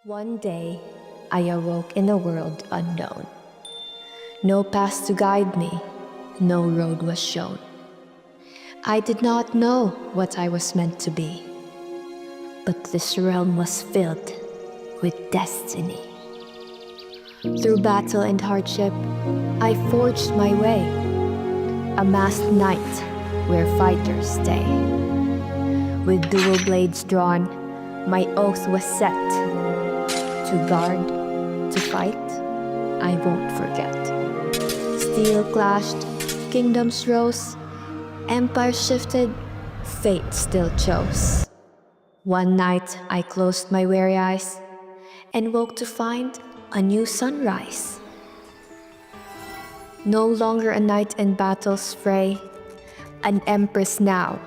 One day, I awoke in a world unknown. No path to guide me, no road was shown. I did not know what I was meant to be, but this realm was filled with destiny. Through battle and hardship, I forged my way, a masked knight where fighters stay. With dual blades drawn, my oath was set. To guard, to fight, I won't forget. Steel clashed, kingdoms rose, empires shifted, fate still chose. One night I closed my weary eyes and woke to find a new sunrise. No longer a knight in battle's fray, an empress now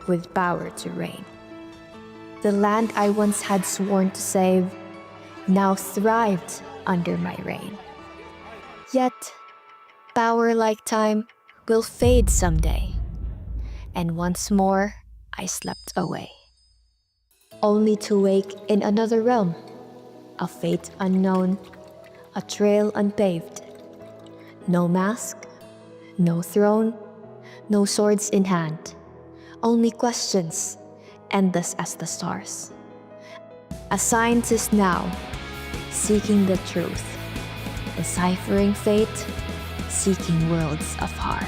with power to reign. The land I once had sworn to save now thrived under my reign. Yet, power like time will fade someday, and once more I slept away, only to wake in another realm, a fate unknown, a trail unpaved. No mask, no throne, no swords in hand, only questions, endless as the stars. A scientist now, seeking the truth, deciphering fate, seeking worlds afar.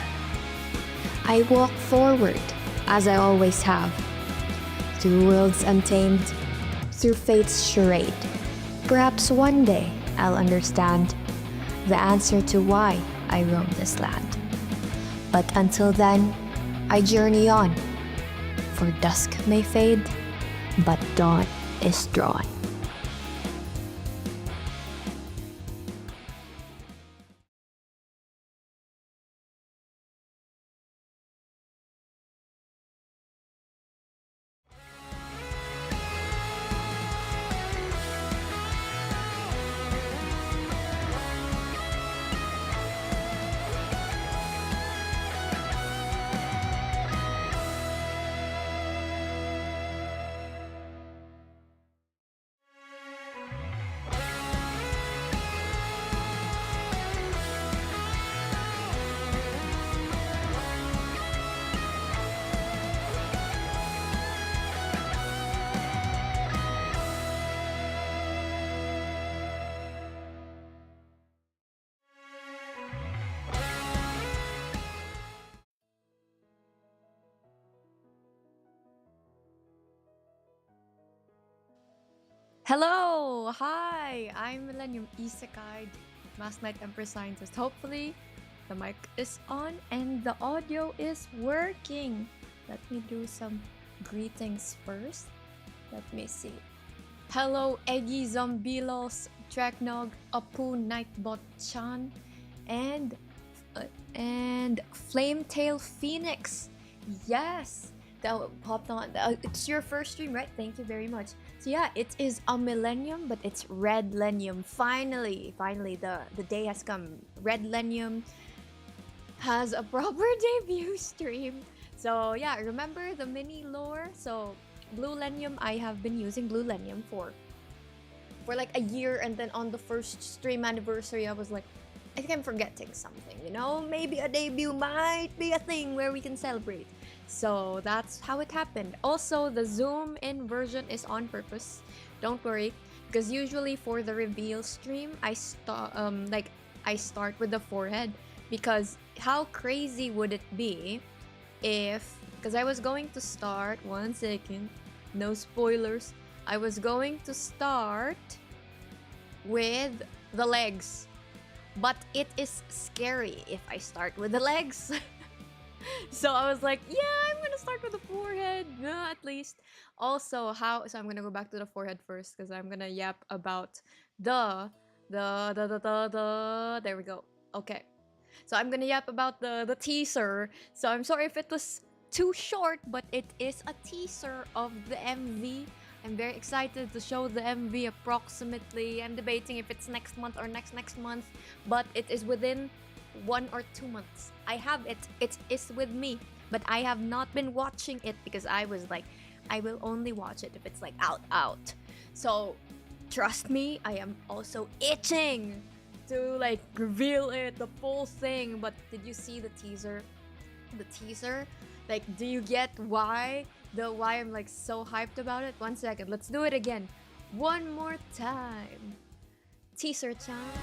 I walk forward, as I always have, through worlds untamed, through fate's charade. Perhaps one day I'll understand the answer to why I roam this land. But until then, I journey on, for dusk may fade, but dawn is drawn. Hello! Hi! I'm Millennium Isekai'd, Masked Knight Empress Scientist. Hopefully, the mic is on and the audio is working. Let me do some greetings first. Let me see. Hello, Eggy Zombilos, Treknog, Apu Nightbot-chan, and Flametail Phoenix. Yes! That popped on. It's your first stream, right? Thank you very much. So yeah, it is a Millennium, but it's Redlennium. Finally, the day has come. Redlennium has a proper debut stream. So yeah, remember the mini lore? So Bluelennium, I have been using Bluelennium for like a year, and then on the first stream anniversary, I was like, I think I'm forgetting something, you know? Maybe a debut might be a thing where we can celebrate. So that's how it happened. Also, the zoom in version is on purpose. Don't worry, because usually for the reveal stream, I start with the forehead, because how crazy would it be if, because I was going to start, one second, no spoilers. I was going to start with the legs, but it is scary if I start with the legs. So I was like, yeah, I'm gonna start with the forehead, at least. Also, so I'm gonna go back to the forehead first, because I'm gonna yap about the there we go. Okay, so I'm gonna yap about the teaser. So I'm sorry if it was too short, but it is a teaser of the MV. I'm very excited to show the MV approximately. I'm debating if it's next month or next month, but it is within 1 or 2 months. I have it. It is with me, but I have not been watching it because I was like, I will only watch it if it's like out. So trust me, I am also itching to like reveal it, the full thing. But did you see the teaser? The teaser? Like, do you get why I'm like so hyped about it? 1 second, let's do it again. One more time. Teaser time.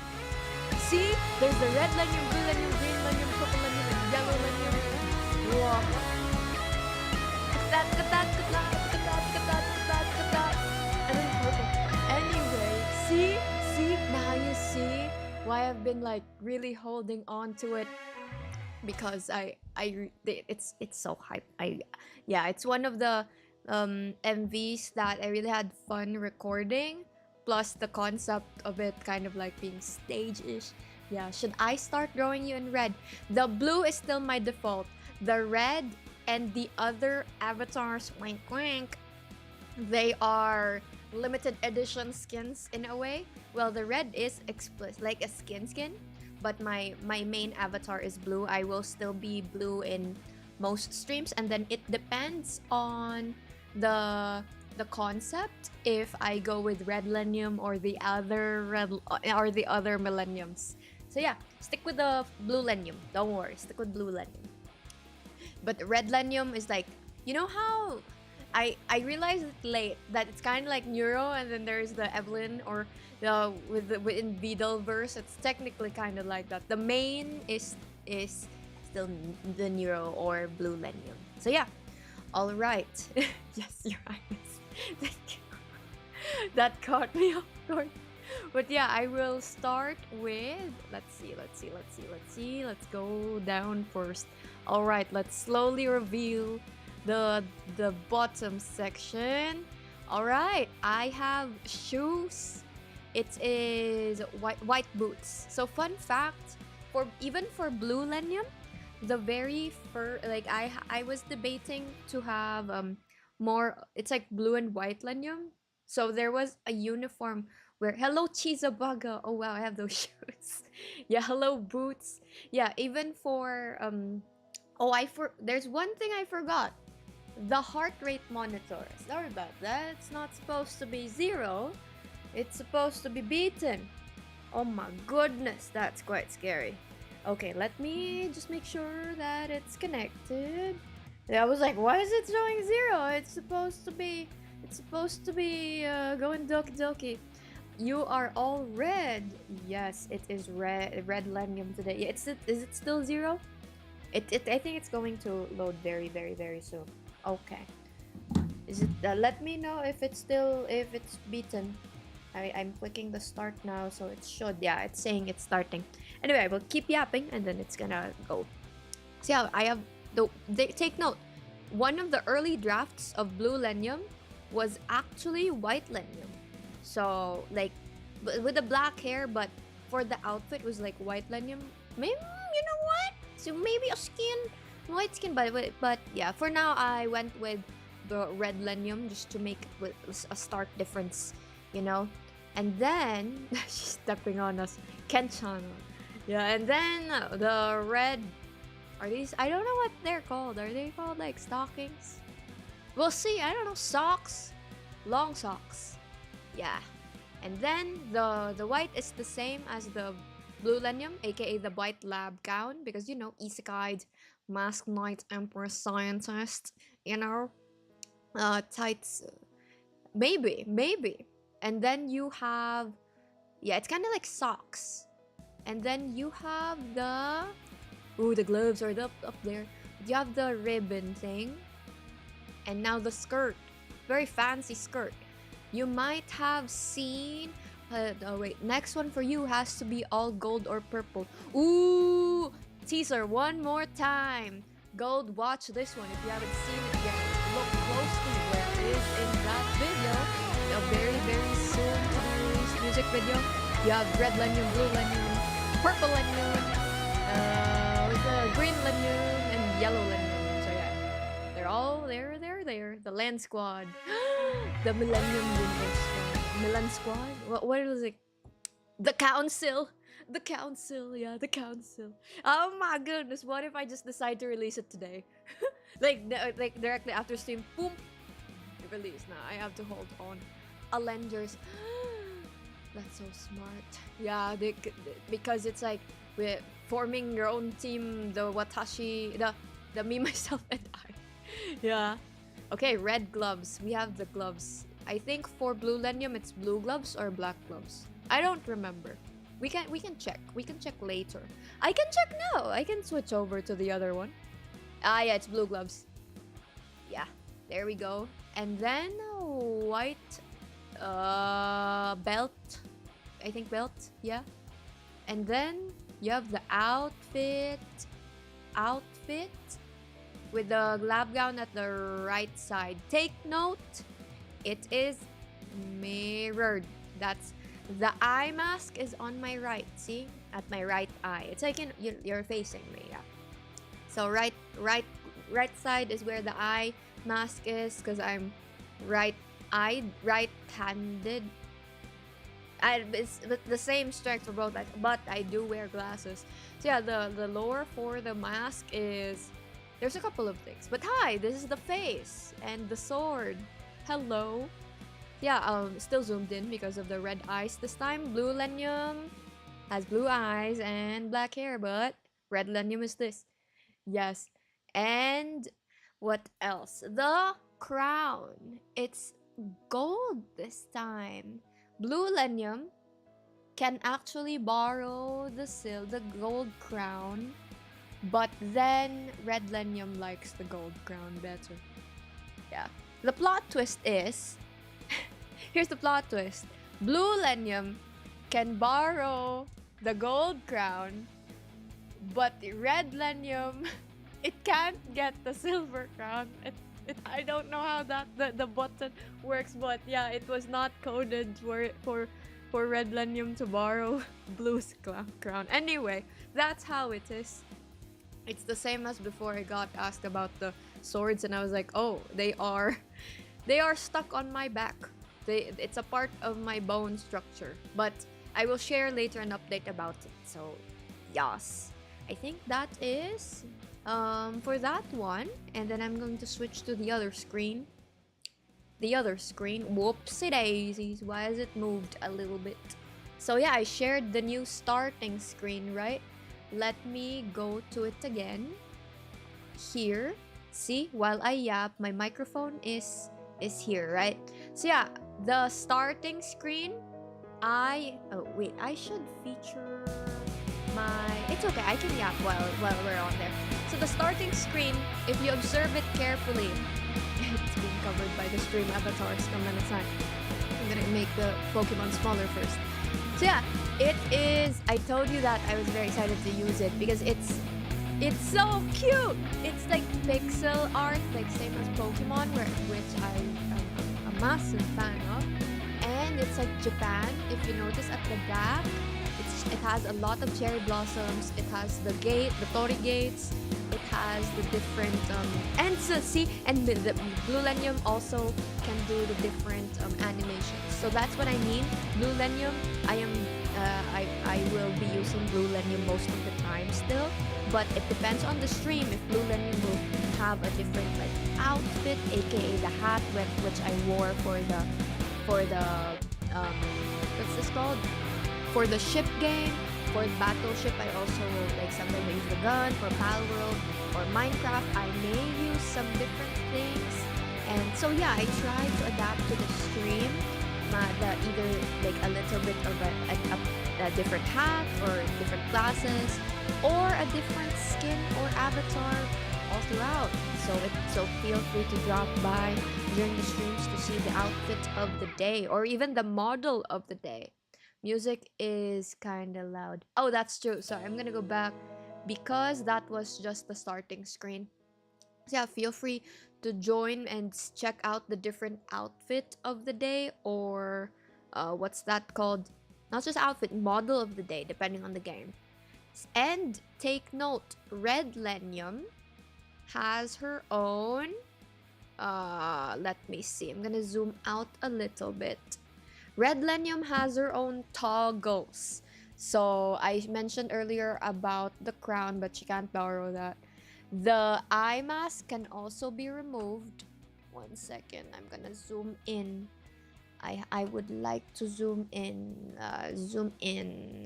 See? There's the red lennium, blue lennium, green lennium, purple lennium, and yellow lennium. Whoa. And then purple. Anyway, see? Now you see why I've been like really holding on to it. Because it's so hype. It's one of the MVs that I really had fun recording. Plus the concept of it kind of like being stage-ish. Yeah, should I start drawing you in red? The blue is still my default. The red and the other avatars, wink wink, they are limited edition skins in a way. Well, the red is explicit, like a skin. But my main avatar is blue. I will still be blue in most streams, and then it depends on the concept if I go with Redlennium or the other Millenniums. So yeah, stick with the blue Lennium. Don't worry, stick with blue Lennium. But Redlennium is like, you know how I realized it late that it's kind of like Neuro, and then there's the Evelyn or within Vidalverse. It's technically kind of like that. The main is still the Neuro or blue Lennium. So yeah, all right. Yes, Your Highness. Thank you. That caught me off guard. But yeah, I will start with, let's see. Let's go down first. All right, let's slowly reveal the bottom section. All right, I have shoes. It is white boots. So fun fact, even for blue Lennium, the very first, like I was debating to have more, it's like blue and white Lennium. So there was a uniform where, hello Chizabaga. Oh wow, I have those shoes. Yeah, hello boots. Yeah, even for there's one thing I forgot. The heart rate monitor. Sorry about that. It's not supposed to be 0. It's supposed to be beaten. Oh my goodness, that's quite scary. Okay, let me just make sure that it's connected. I was like, why is it showing 0? It's supposed to be going doki doki. You are all red. Yes, it is red Redlennium today. Yeah, is it still 0? I think it's going to load very, very, very soon. Okay. Is it? Let me know if it's beaten. I'm clicking the start now, so it should. Yeah, it's saying it's starting. Anyway, I will keep yapping, and then it's gonna go. So yeah, I have take note. One of the early drafts of Blue Lennium was actually White Lennium. So like, with the black hair, but for the outfit was like White Lennium. Maybe, you know what? So maybe a white skin, but yeah, for now I went with the red Lennium just to make it a stark difference, you know. And then she's stepping on us, Kenchan. Yeah, and then the red, are these, I don't know what they're called. Are they called like stockings? We'll see. I don't know. Socks, long socks. Yeah. And then the white is the same as the blue Lennium, aka the white lab gown, because you know, Isekai'd, Masked Knight, Empress, Scientist, you know, tights, maybe. And then you have, yeah, it's kind of like socks. And then you have the gloves are up there. You have the ribbon thing, and now the skirt, very fancy skirt. You might have seen. Oh wait, next one for you has to be all gold or purple. Ooh, teaser one more time. Gold, watch this one if you haven't seen it yet. Look closely where it is in that video. A very, very soon to be released music video. You have red Lennium, blue Lennium, purple Lennium, green Lennium, and yellow Lennium. So yeah, they're all there. The Land Squad, the Millennium Window Squad, Milan Squad. What was it? The Council. Yeah, the Council. Oh my goodness, what if I just decide to release it today? like directly after stream, boom, release. Now I have to hold on. Alenders. That's so smart. Yeah, because it's like we're forming your own team. The Watashi, the me, myself, and I. Yeah. Okay, red gloves. We have the gloves. I think for blue Lennium, it's blue gloves or black gloves. I don't remember. We can check. We can check later. I can check now. I can switch over to the other one. Ah, yeah, it's blue gloves. Yeah, there we go. And then white belt. I think belt. Yeah. And then you have the outfit with the lab gown at the right side. Take note, it is mirrored. That's the eye mask is on my right. See, at my right eye. It's like you're facing me. Yeah. So right side is where the eye mask is, because I'm right-eyed, right-handed. It's the same strength for both, but I do wear glasses. So yeah, the lower for the mask is, there's a couple of things. But hi, this is the face and the sword. Hello. Yeah, still zoomed in because of the red eyes this time. Blue Lennium has blue eyes and black hair, but red Lennium is this. Yes. And what else? The crown. It's gold this time. Blue Lennium can actually borrow the gold crown, but then red Lennium likes the gold crown better. Yeah. The plot twist is here's the plot twist. Blue Lennium can borrow the gold crown, but the red Lennium, it can't get the silver crown. I don't know how that the button works, but yeah, it was not coded for red Lennium to borrow blue's crown. Anyway, that's how it is. It's the same as before. I got asked about the swords, and I was like, oh, they are stuck on my back. It's a part of my bone structure. But I will share later an update about it. So, yes. I think that is for that one. And then I'm going to switch to the other screen. Whoopsie daisies. Why has it moved a little bit? So yeah, I shared the new starting screen, right? Let me go to it again. Here. See, while I yap, my microphone is here, right? So yeah, the starting screen, I should feature my, it's okay, I can yap while we're on there. So the starting screen, if you observe it carefully, it's being covered by the stream avatars. I'm gonna make the Pokemon smaller first. So yeah, it is, I told you that I was very excited to use it because it's so cute. It's like pixel art, like same as Pokemon, which I am a massive fan of. And it's like Japan. If you notice at the back, it has a lot of cherry blossoms. It has the Tori gates. It has the different and so see, and the Blue Lennium also can do the different animations. So that's what I mean. Blue Lennium, I will be using Blue Lennium most of the time still, but it depends on the stream if Blue Lennium will have a different like outfit, aka the hat which I wore for the what's this called? For the ship game. For Battleship, I also like sometimes I use the gun. For Pal World or Minecraft, I may use some different things. And so yeah, I try to adapt to the stream. Either like a little bit of a different hat or different classes, or a different skin or avatar all throughout. So feel free to drop by during the streams to see the outfit of the day or even the model of the day. Music is kind of loud. Oh, that's true. Sorry, I'm gonna go back because that was just the starting screen. So yeah, feel free to join and check out the different outfit of the day, or what's that called? Not just outfit, model of the day, depending on the game. And take note, Redlennium has her own. Let me see. I'm gonna zoom out a little bit. Redlennium has her own toggles. So I mentioned earlier about the crown, but she can't borrow that. The eye mask can also be removed. 1 second, I'm gonna zoom in. I would like to zoom in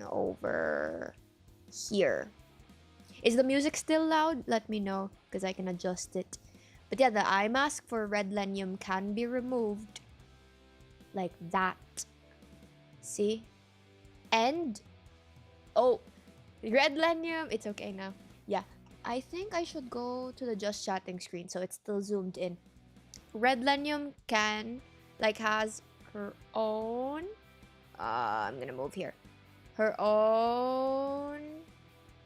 over here. Is the music still loud? Let me know because I can adjust it. But yeah, the eye mask for Redlennium can be removed like that. See? And oh, Redlennium, it's okay now. Yeah, I think I should go to the just chatting screen so it's still zoomed in. Redlennium has her own I'm gonna move here. Her own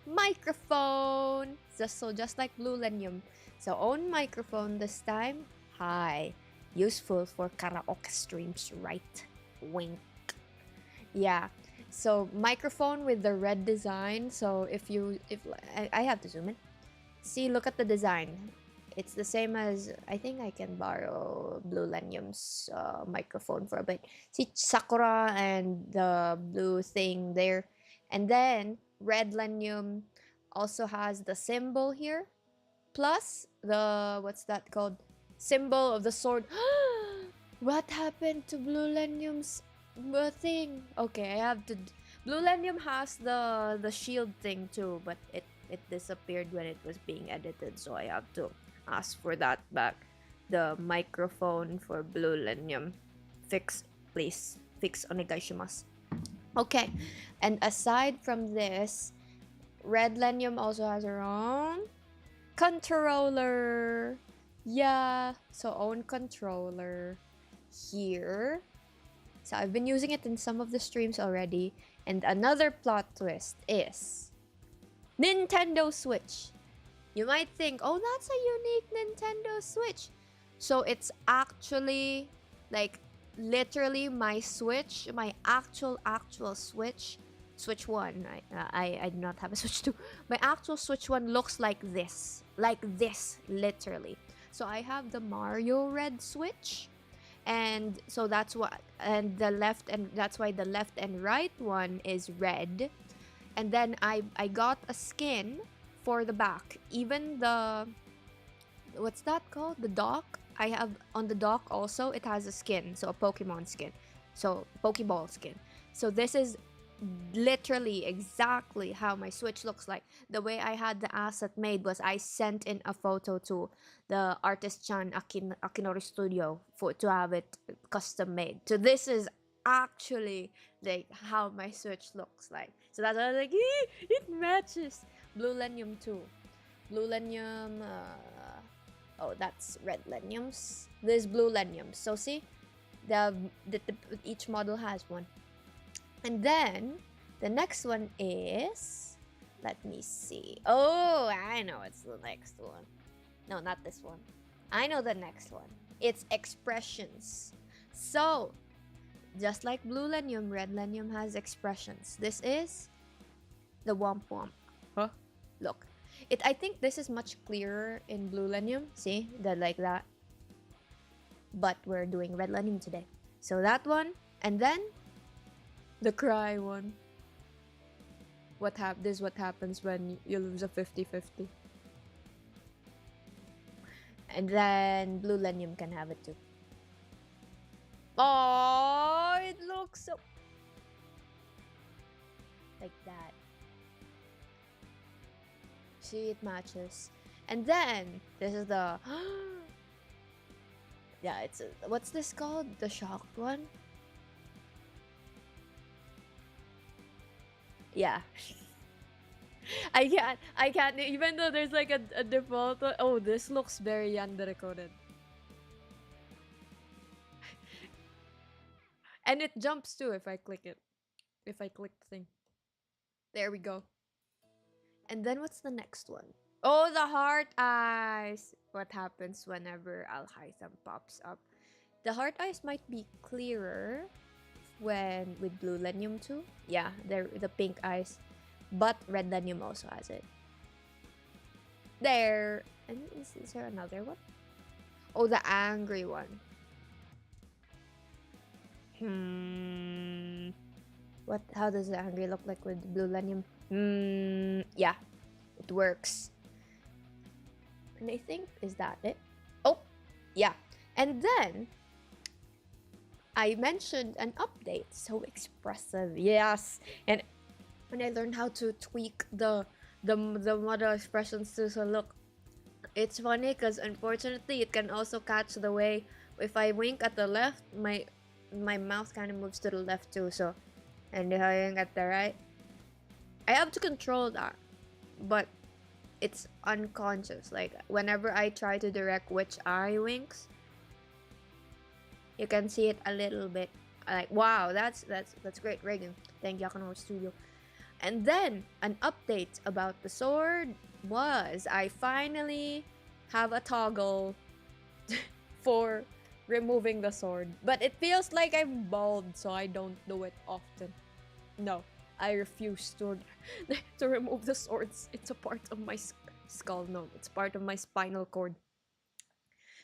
microphone. Just like Blue Lennium. So own microphone this time. Hi. Useful for karaoke streams, right? Wink. Yeah. So microphone with the red design. So if I have to zoom in. See, look at the design. It's the same as, I think I can borrow Blue Lennium's microphone for a bit. See Sakura and the blue thing there. And then Redlennium also has the symbol here. Plus the, what's that called? Symbol of the sword. What happened to Blue Lennium's thing? Okay, I have to... Blue Lennium has the shield thing too, but it disappeared when it was being edited, so I have to ask for that back. The microphone for Blue Lennium. Fix, please. Fix onegaishimasu. Okay, and aside from this, Redlennium also has her own controller. Yeah, so own controller here. So I've been using it in some of the streams already. And another plot twist is Nintendo Switch. You might think, oh, that's a unique Nintendo Switch. So it's actually like literally my Switch, my actual Switch. Switch 1. I do not have a Switch 2. My actual Switch 1 looks like this. Like this, literally. So I have the Mario Red Switch. And so that's what, and that's why the left and right one is red. And then I got a skin for the back. Even the, what's that called? The dock. I have on the dock also, it has a skin. So a Pokemon skin. So Pokeball skin. So this is literally exactly how my Switch looks like. The way I had the asset made was I sent in a photo to the artist Chan Akinori Studio to have it custom made. So this is actually like how my Switch looks like. So that's why I was like, it matches. Blue Lennium too. Blue Lennium, oh, that's Redlennium's. This is Blue Lennium. So see, each model has one. And then the next one is, let me see. Oh, I know it's the next one. No, not this one. I know the next one. It's expressions. So, just like Blue Lennium, Redlennium has expressions. This is the Womp Womp. Huh? Look. I think this is much clearer in Blue Lennium. See? Like that. But we're doing Redlennium today. So that one. And then the cry one. This is what happens when you lose a 50-50. And then Blue Lennium can have it too. Oh, it looks so... like that. See, it matches. And then, this is the... yeah, it's... what's this called? The shocked one? Yeah. I can't, even though there's like a default. Oh, this looks very yandere coded. And it jumps too if I click it. If I click the thing. There we go. And then what's the next one? Oh, the heart eyes. What happens whenever Alhaitham pops up? The heart eyes might be clearer with Blue Lennium too. Yeah, they're the pink eyes. But Redlennium also has it. There. And is there another one? Oh, the angry one. How does the angry look like with Blue Lennium? Yeah. It works. And I think, is that it? Oh, yeah. And then I mentioned an update. So expressive, yes. And when I learned how to tweak the model expressions to so look, it's funny because unfortunately it can also catch the way if I wink at the left, my mouth kind of moves to the left too. So, and if I wink at the right, I have to control that, but it's unconscious. Like whenever I try to direct which eye winks, you can see it a little bit. Like wow, that's great, Reagan. Thank Yakano Studio. And then an update about the sword was I finally have a toggle for removing the sword, but it feels like I'm bald, so I don't do it often. No, I refuse to to remove the swords. It's a part of my skull. No, it's part of my spinal cord.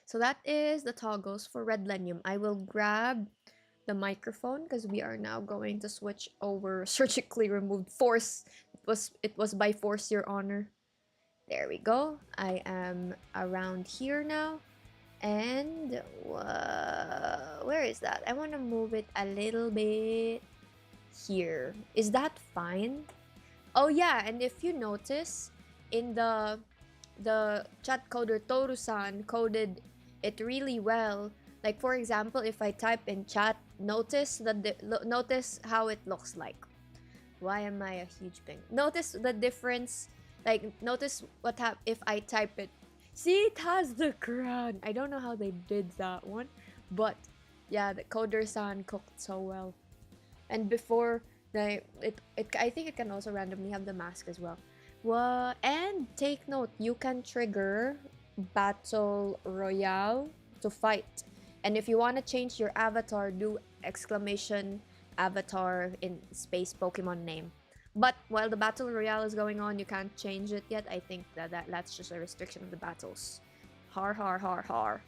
So that is the toggles for Redlennium. I will grab the microphone because we are now going to switch over. Surgically removed force. It was by force, Your Honor. There we go. I am around here now. And where is that? I want to move it a little bit here. Is that fine? Oh yeah, and if you notice, in the chat coder Toru-san coded it really well. Like for example, if I type in chat, notice notice how it looks like. Why am I a huge ping? Notice the difference. Like notice what if I type it. See, it has the crown. I don't know how they did that one, but yeah, the coder-san cooked so well. And before I think it can also randomly have the mask as well. Well, and take note, you can trigger Battle Royale to fight. And if you want to change your avatar, do exclamation avatar in space Pokemon name. But while the Battle Royale is going on, you can't change it yet. I think that's just a restriction of the battles. Har har har har.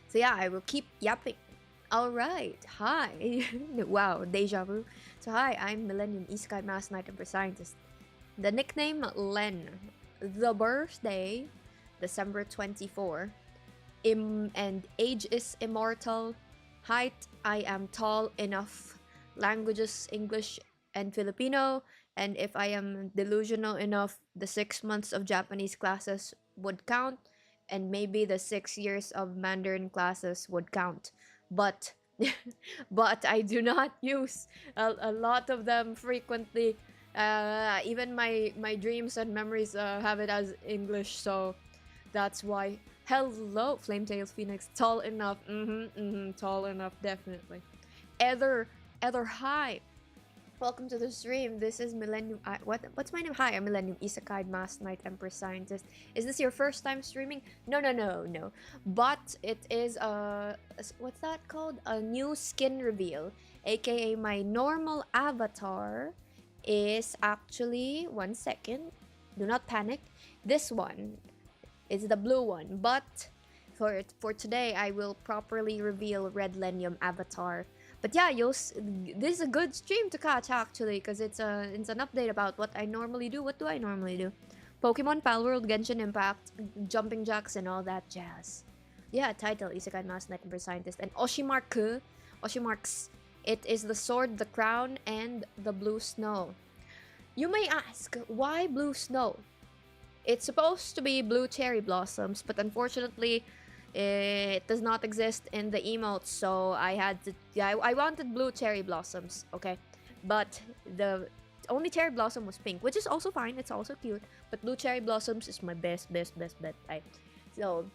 So yeah, I will keep yapping. Alright, hi. Wow, deja vu. So hi, I'm Millennium Isekai'd Mass Knight Empress Scientist. The nickname Len. The birthday, December 24. And age is immortal. Height, I am tall enough. Languages, English and Filipino. And if I am delusional enough, the 6 months of Japanese classes would count. And maybe the 6 years of Mandarin classes would count. But but I do not use a lot of them frequently. Even my dreams and memories have it as English, so that's why. Hello, Flametails Phoenix. Tall enough. Tall enough, definitely. Ether hi. Welcome to the stream. This is Millennium. What's my name? Hi, I'm Millennium Isekai'd Mass Knight Empress Scientist. Is this your first time streaming? No. But it is what's that called? A new skin reveal, aka my normal avatar is actually 1 second. Do not panic. This one is the blue one, but for today I will properly reveal Redlennium avatar. But yeah, this is a good stream to catch actually, because it's an update about what I normally do. What do I normally do? Pokemon, Palworld, Genshin Impact, Jumping Jacks, and all that jazz. Yeah, title, Isekai'd Mass Knight Empress Scientist. And Oshimarks. It is the sword, the crown, and the blue snow. You may ask, why blue snow? It's supposed to be blue cherry blossoms, but unfortunately, it does not exist in the emotes, so I had to. Yeah, I wanted blue cherry blossoms, okay, but the only cherry blossom was pink, which is also fine. It's also cute, but blue cherry blossoms is my best bet. Right? So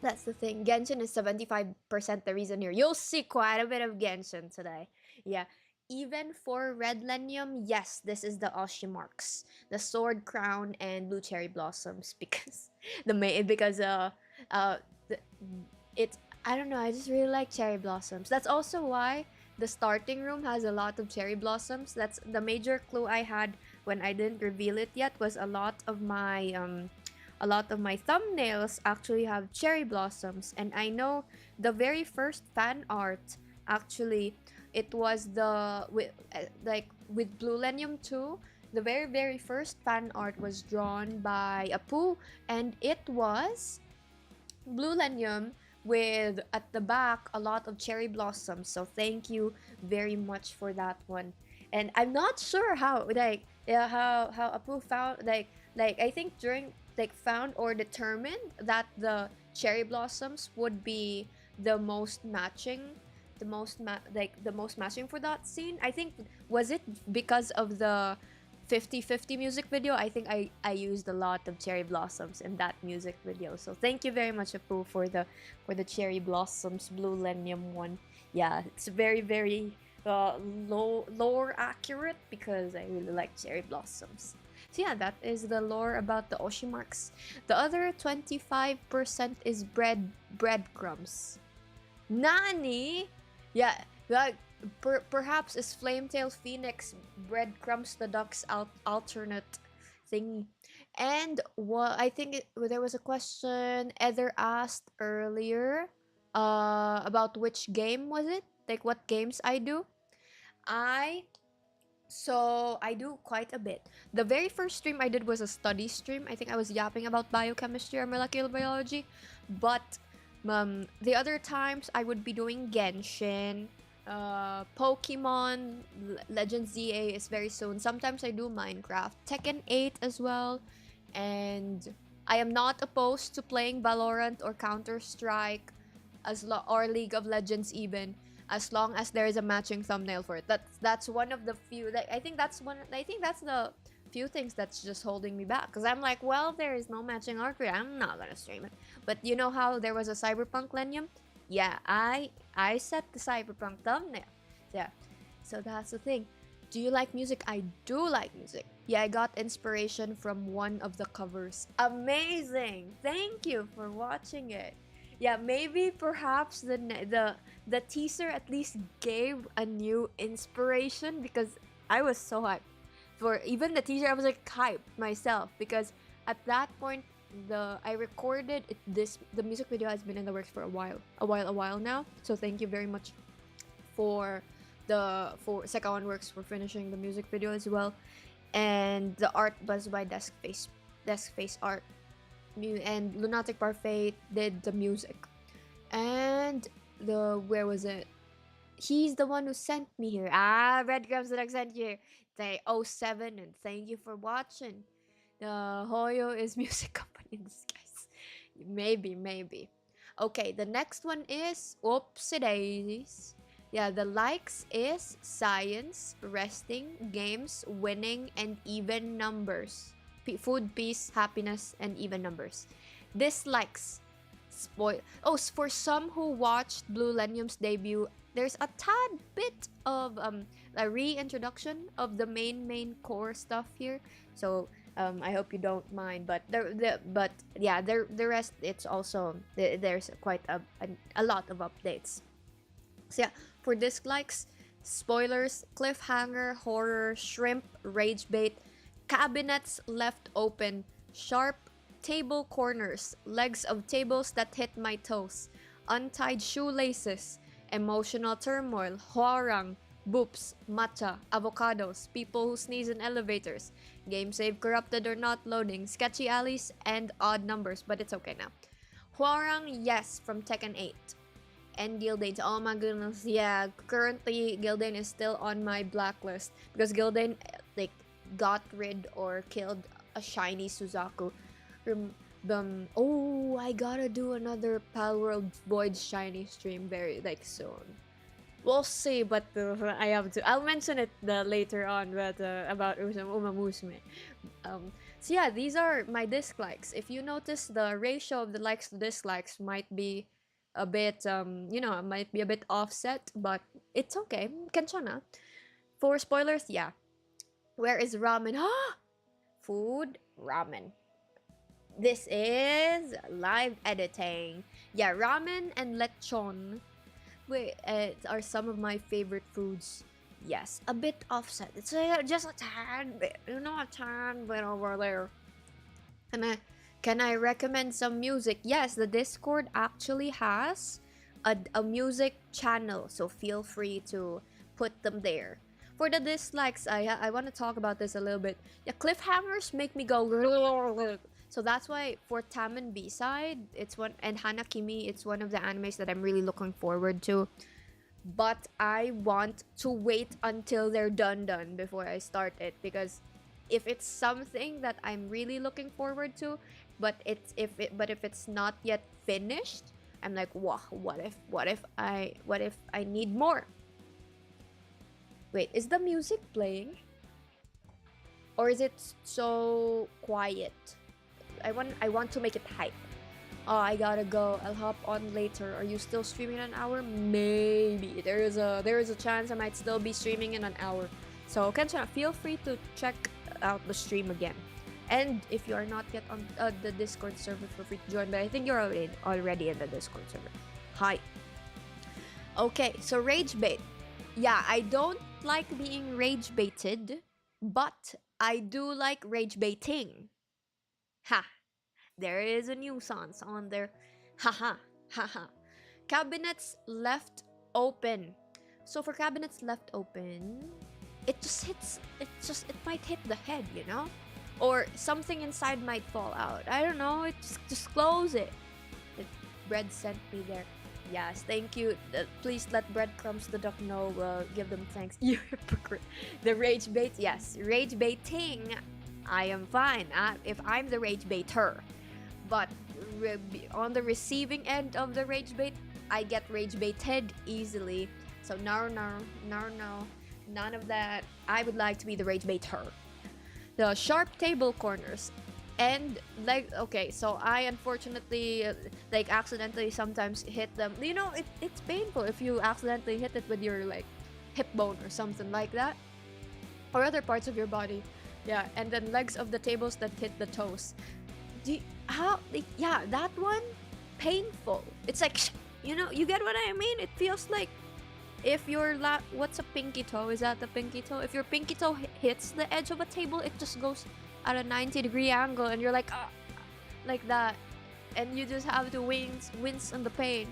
that's the thing. Genshin is 75% the reason here. You'll see quite a bit of Genshin today. Yeah. Even for Redlennium, yes, this is the Oshimarks, the sword crown and blue cherry blossoms, because I don't know, I just really like cherry blossoms. That's also why the starting room has a lot of cherry blossoms. That's the major clue I had when I didn't reveal it yet, was a lot of my thumbnails actually have cherry blossoms. And I know the very first fan art, actually, it was with Bluelennium 2, the very first fan art was drawn by Apu, and it was Bluelennium with at the back a lot of cherry blossoms. So thank you very much for that one. And I'm not sure how like yeah, how Apu found like I think during like found or determined that the cherry blossoms would be the most matching, the most matching for that scene. I think was it because of the 50/50 music video. I think I used a lot of cherry blossoms in that music video. So thank you very much, Apu, for the cherry blossoms blue lennium one. Yeah, it's very lore accurate because I really like cherry blossoms. So yeah, that is the lore about the Oshimarks. The other 25% is breadcrumbs. Nani? Yeah, like perhaps is Flametail Phoenix breadcrumbs the duck's alternate thingy. And what I think there was a question Ether asked earlier about which game was it? Like what games I do? I I do quite a bit. The very first stream I did was a study stream. I think I was yapping about biochemistry or molecular biology, but the other times I would be doing Genshin, Pokemon, Legends ZA is very soon. Sometimes I do Minecraft, Tekken 8 as well, and I am not opposed to playing Valorant or Counter Strike, or League of Legends even, as long as there is a matching thumbnail for it. That's one of the few. Like I think that's the few things that's just holding me back, because I'm like, well, there is no matching art for it, I'm not gonna stream it. But you know how there was a Cyberpunk Lennium? Yeah, I set the Cyberpunk thumbnail. Yeah, so that's the thing. Do you like music? I do like music. Yeah, I got inspiration from one of the covers. Amazing! Thank you for watching it. Yeah, maybe perhaps the teaser at least gave a new inspiration, because I was so hyped. For even the teaser, I was like hyped myself, because at that point I recorded it, the music video has been in the works for a while now. So thank you very much for Sekawan Works for finishing the music video as well, and the art was by Desk Face Art, and Lunatic Parfait did the music, and where was it? He's the one who sent me here. Breadcrumbs that I sent you. Say 07 and thank you for watching. The Hoyo is music company in disguise. Maybe. Okay, the next one is Oopsie Daisies. Yeah, the likes is science, resting, games, winning, and even numbers. Food, peace, happiness, and even numbers. Dislikes. For some who watched Blue Lennium's debut, there's a tad bit of a reintroduction of the main core stuff here. So I hope you don't mind. But the rest, it's also there's quite a lot of updates. So yeah, for dislikes, spoilers, cliffhanger, horror, shrimp, rage bait, cabinets left open, sharp table corners, legs of tables that hit my toes, untied shoelaces, emotional turmoil, huarang, boops, matcha, avocados, people who sneeze in elevators, game save corrupted or not loading, sketchy alleys, and odd numbers, but it's okay now. Huarang, yes, from Tekken 8. And Gildane, oh my goodness, yeah, currently Gildane is still on my blacklist, because Gildane like got rid or killed a shiny Suzaku. I gotta do another Palworld Void shiny stream very soon. We'll see, but I have to. I'll mention it later on, but about Uma Musume. So yeah, these are my dislikes. If you notice, the ratio of the likes to dislikes might be a bit, might be a bit offset, but it's okay. Kenchana. For spoilers, yeah. Where is ramen? Food, ramen. This is live editing. Yeah, ramen and lechon are some of my favorite foods. Yes, a bit offset. It's just a tad bit, a tad bit over there. Can I recommend some music? Yes, the Discord actually has a music channel, so feel free to put them there. For the dislikes, I want to talk about this a little bit. Yeah, cliffhangers make me go So that's why for Tamen B-side, it's one, and Hana Kimi, it's one of the animes that I'm really looking forward to. But I want to wait until they're done before I start it, because if it's something that I'm really looking forward to, but if it's not yet finished, I'm like, wow, what if I need more? Wait, is the music playing? Or is it so quiet? I want to make it hype. Oh, I gotta go. I'll hop on later. Are you still streaming in an hour? Maybe. There is a chance I might still be streaming in an hour. So Kensha, feel free to check out the stream again. And if you are not yet on the Discord server, feel free to join. But I think you're already in the Discord server. Hi. Okay, so rage bait. Yeah, I don't like being rage baited, but I do like rage baiting. Ha! There is a nuisance on there. Haha, haha. Cabinets left open. So for cabinets left open, it might hit the head, you know? Or something inside might fall out. I don't know, just close it. Bread sent me there. Yes, thank you. Please let breadcrumbs the duck know. Give them thanks. You hypocrite. The rage bait, yes. Rage baiting, I am fine. If I'm the rage baiter. But on the receiving end of the rage bait, I get rage baited easily. So no, none of that. I would like to be the rage baiter. The sharp table corners and okay, so I unfortunately accidentally sometimes hit them. You know, it's painful if you accidentally hit it with your hip bone or something like that, or other parts of your body. Yeah, and then legs of the tables that hit the toes. Yeah, that one, painful. It's like, you know, you get what I mean? It feels like if your what's a pinky toe? Is that the pinky toe? If your pinky toe hits the edge of a table, it just goes at a 90-degree angle, and you're like, like that, and you just have to wince on the pain.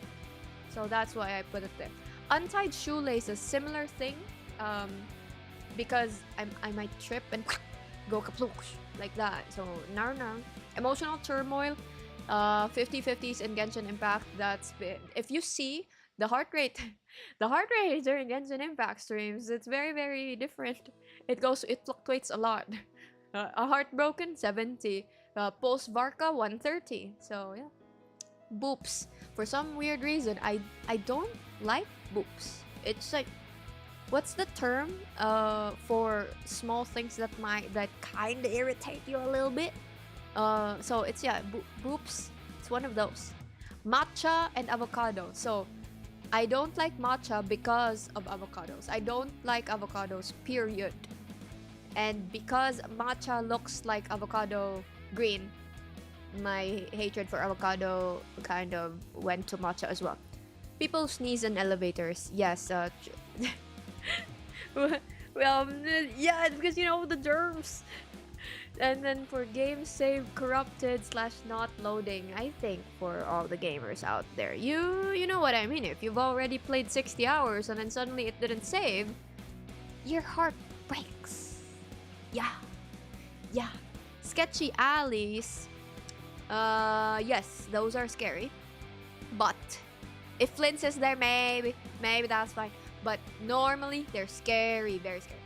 So that's why I put it there. Untied shoelaces, similar thing, because I might trip and go kaploosh like that. So no. Emotional turmoil, 50-50s in Genshin Impact. That's been, if you see the heart rate during Genshin Impact streams, it's very, very different. It fluctuates a lot. A heartbroken 70, post Varka 130. So yeah, boops. For some weird reason, I don't like boops. It's like, what's the term for small things that kind of irritate you a little bit? So it's, yeah, boops. It's one of those. Matcha and avocado. So I don't like matcha because of avocados. I don't like avocados, period. And because matcha looks like avocado green, my hatred for avocado kind of went to matcha as well. People sneeze in elevators. Yes, well, yeah, because, you know, the germs. And then for game save corrupted / not loading, I think for all the gamers out there, you know what I mean. If you've already played 60 hours and then suddenly it didn't save, your heart breaks. Yeah. Sketchy alleys, yes, those are scary. But if Flint's is there, maybe that's fine. But normally they're scary, very scary.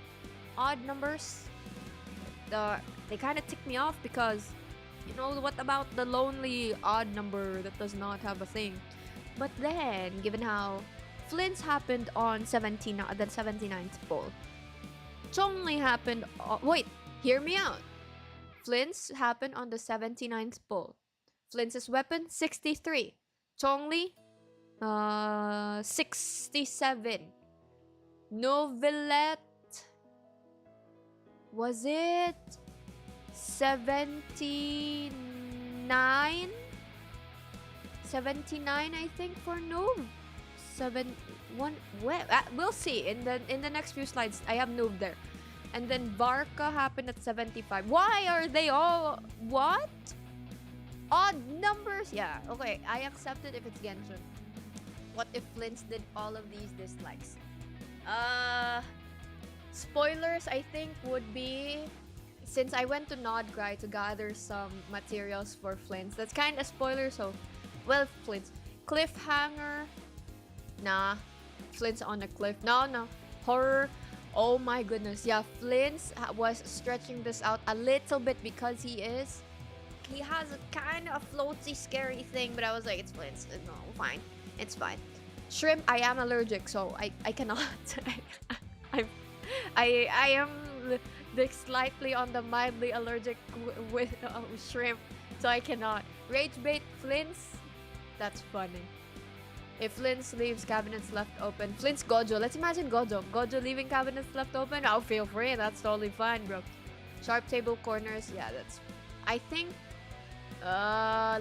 Odd numbers, they kind of tick me off because, you know, what about the lonely odd number that does not have a thing? But then, given how Flint's happened on the 79th poll, Chongli happened wait, hear me out. Flint's happened on the 79th poll. Flint's weapon 63. Chongli 67. Novelette, was it 79? 79, I think, for Noob. 7-1. Well, we'll see in the next few slides. I have Noob there. And then Varka happened at 75. Why are they all what? Odd numbers? Yeah, okay. I accept it if it's Genshin. What if Flint's did all of these dislikes? Spoilers, I think, would be since I went to Nodgrai to gather some materials for Flints, that's kind of spoiler, so... Well, Flints. Cliffhanger. Nah. Flint's on a cliff. No. Horror. Oh my goodness. Yeah, Flint's was stretching this out a little bit because he has a kind of floaty, scary thing, but I was like, it's Flint's. No, fine. It's fine. Shrimp, I am allergic, so I cannot. I am slightly on the mildly allergic with shrimp, so I cannot. Rage bait, Flint's. That's funny. If Flint's leaves cabinets left open, Flint's Gojo. Let's imagine Gojo. Gojo leaving cabinets left open. Oh, feel free. That's totally fine, bro. Sharp table corners. Yeah, that's. I think.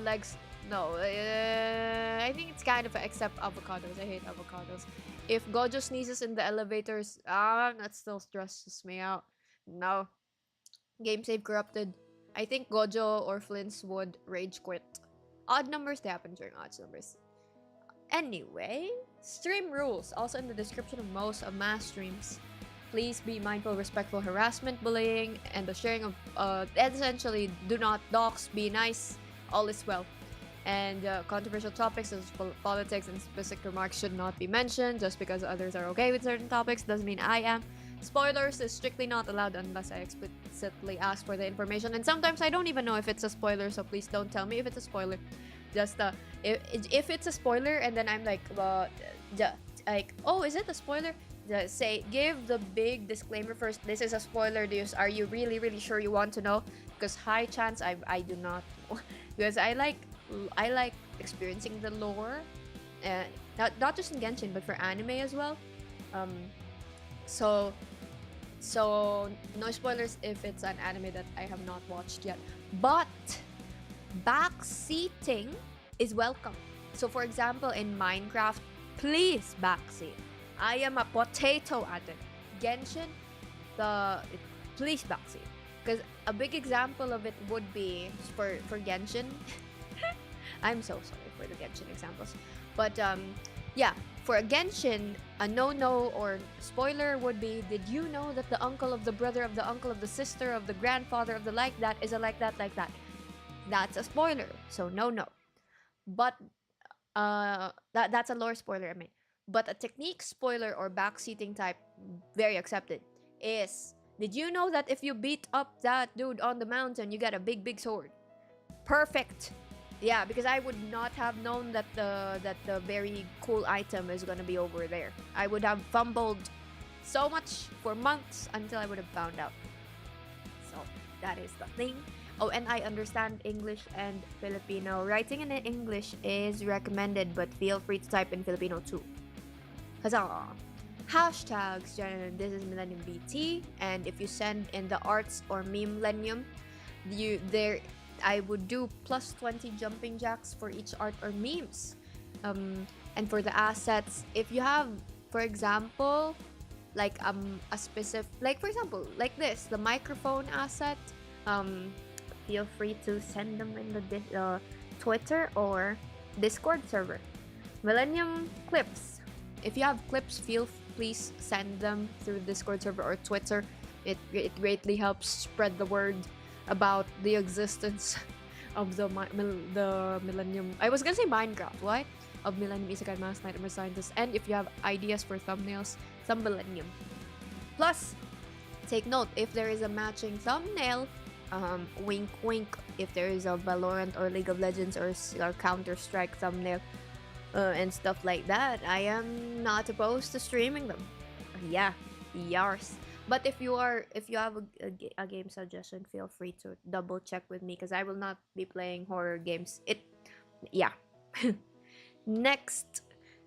Legs. No. I think it's kind of except avocados. I hate avocados. If Gojo sneezes in the elevators, that still stresses me out. No. Game save corrupted. I think Gojo or Flint's would rage quit. Odd numbers, they happen during odd numbers. Anyway, stream rules also in the description of most of mass streams. Please be mindful of respectful harassment, bullying, and the sharing of essentially do not dox, be nice, all is well. And controversial topics such as politics and specific remarks should not be mentioned. Just because others are okay with certain topics doesn't mean I am. Spoilers is strictly not allowed unless I explicitly ask for the information. And sometimes I don't even know if it's a spoiler, so please don't tell me if it's a spoiler. Just if it's a spoiler and then I'm like, oh, is it a spoiler? Just say, give the big disclaimer first. This is a spoiler. Are you really sure you want to know? Because high chance I do not know. Because I like experiencing the lore, and not just in Genshin but for anime as well. So no spoilers if it's an anime that I have not watched yet. But backseating is welcome. So for example, in Minecraft, please backseat. I am a potato addict. Genshin, please backseat. Because a big example of it would be for Genshin. I'm so sorry for the Genshin examples. But yeah, for a Genshin, a no or spoiler would be, did you know that the uncle of the brother of the uncle of the sister of the grandfather of the like that is a like that. That's a spoiler. So no. But that's a lore spoiler, I mean. But a technique spoiler or backseating type, very accepted, is, did you know that if you beat up that dude on the mountain, you get a big sword? Perfect. Yeah, because I would not have known that the very cool item is gonna be over there. I would have fumbled so much for months until I would have found out. So that is the thing. Oh, and I understand English and Filipino. Writing in English is recommended, but feel free to type in Filipino too. Huzzah! Hashtags, this is Millennium BT, and if you send in the arts or meme-lennium, I would do plus 20 jumping jacks for each art or memes. And for the assets, if you have, for example, like a specific, like for example, like this, the microphone asset, feel free to send them in the Twitter or Discord server. Millennium clips. If you have clips, please send them through Discord server or Twitter. It greatly helps spread the word about the existence of the Millennium. I was gonna say Minecraft. What? Of Millennium Isekai'd Mask Knight Empress Scientist. And if you have ideas for thumbnails, some Millennium. Plus, take note, if there is a matching thumbnail, wink wink, if there is a Valorant or League of Legends or Counter-Strike thumbnail and stuff like that, I am not opposed to streaming them. Yeah, yars. But if you have a game suggestion, feel free to double check with me, because I will not be playing horror games. Yeah. Next,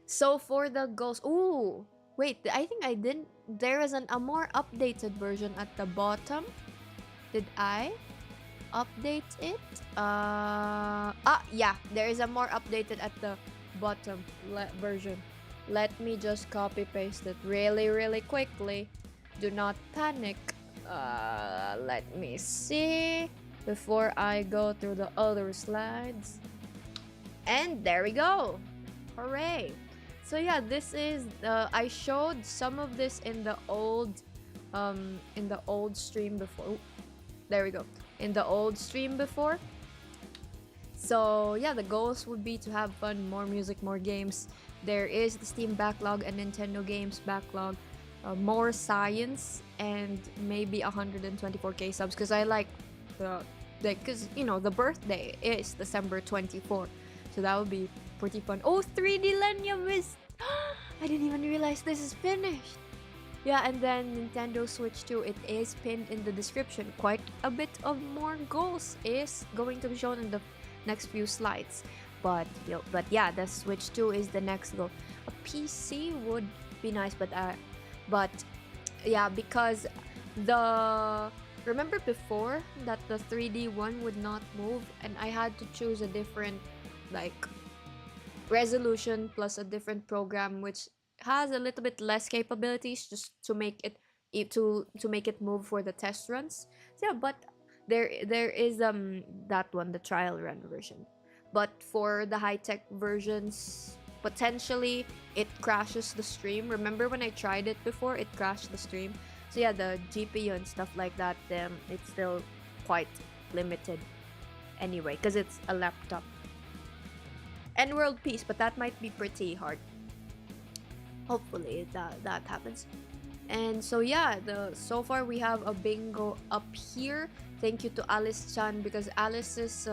so for the goals. Ooh, wait, I think I didn't. There is a more updated version at the bottom. Did I update it? Yeah, there is a more updated at the bottom version. Let me just copy paste it really quickly. Do not panic. Let me see before I go through the other slides. And there we go. Hooray. So yeah, this is I showed some of this in the old stream before. there we go, in the old stream before. So yeah, the goals would be to have fun, more music, more games. There is the Steam backlog and Nintendo games backlog, more science, and maybe 124k subs, because I like because you know the birthday is December 24, so that would be pretty fun. Oh, 3D Lennium is I didn't even realize this is finished. Yeah, and then Nintendo Switch 2, it is pinned in the description. Quite a bit of more goals is going to be shown in the next few slides. But yeah, the Switch 2 is the next goal. A PC would be nice, but yeah, because remember before that the 3D one would not move, and I had to choose a different like resolution plus a different program which has a little bit less capabilities, just to make it make it move for the test runs. So yeah, but there is that one, the trial run version. But for the high-tech versions, potentially it crashes the stream. Remember when I tried it before, it crashed the stream. So yeah, the GPU and stuff like that, it's still quite limited anyway, because it's a laptop. And world peace, but that might be pretty hard. Hopefully that happens. And so yeah, so far we have a bingo up here. Thank you to Alice Chan, because Alice's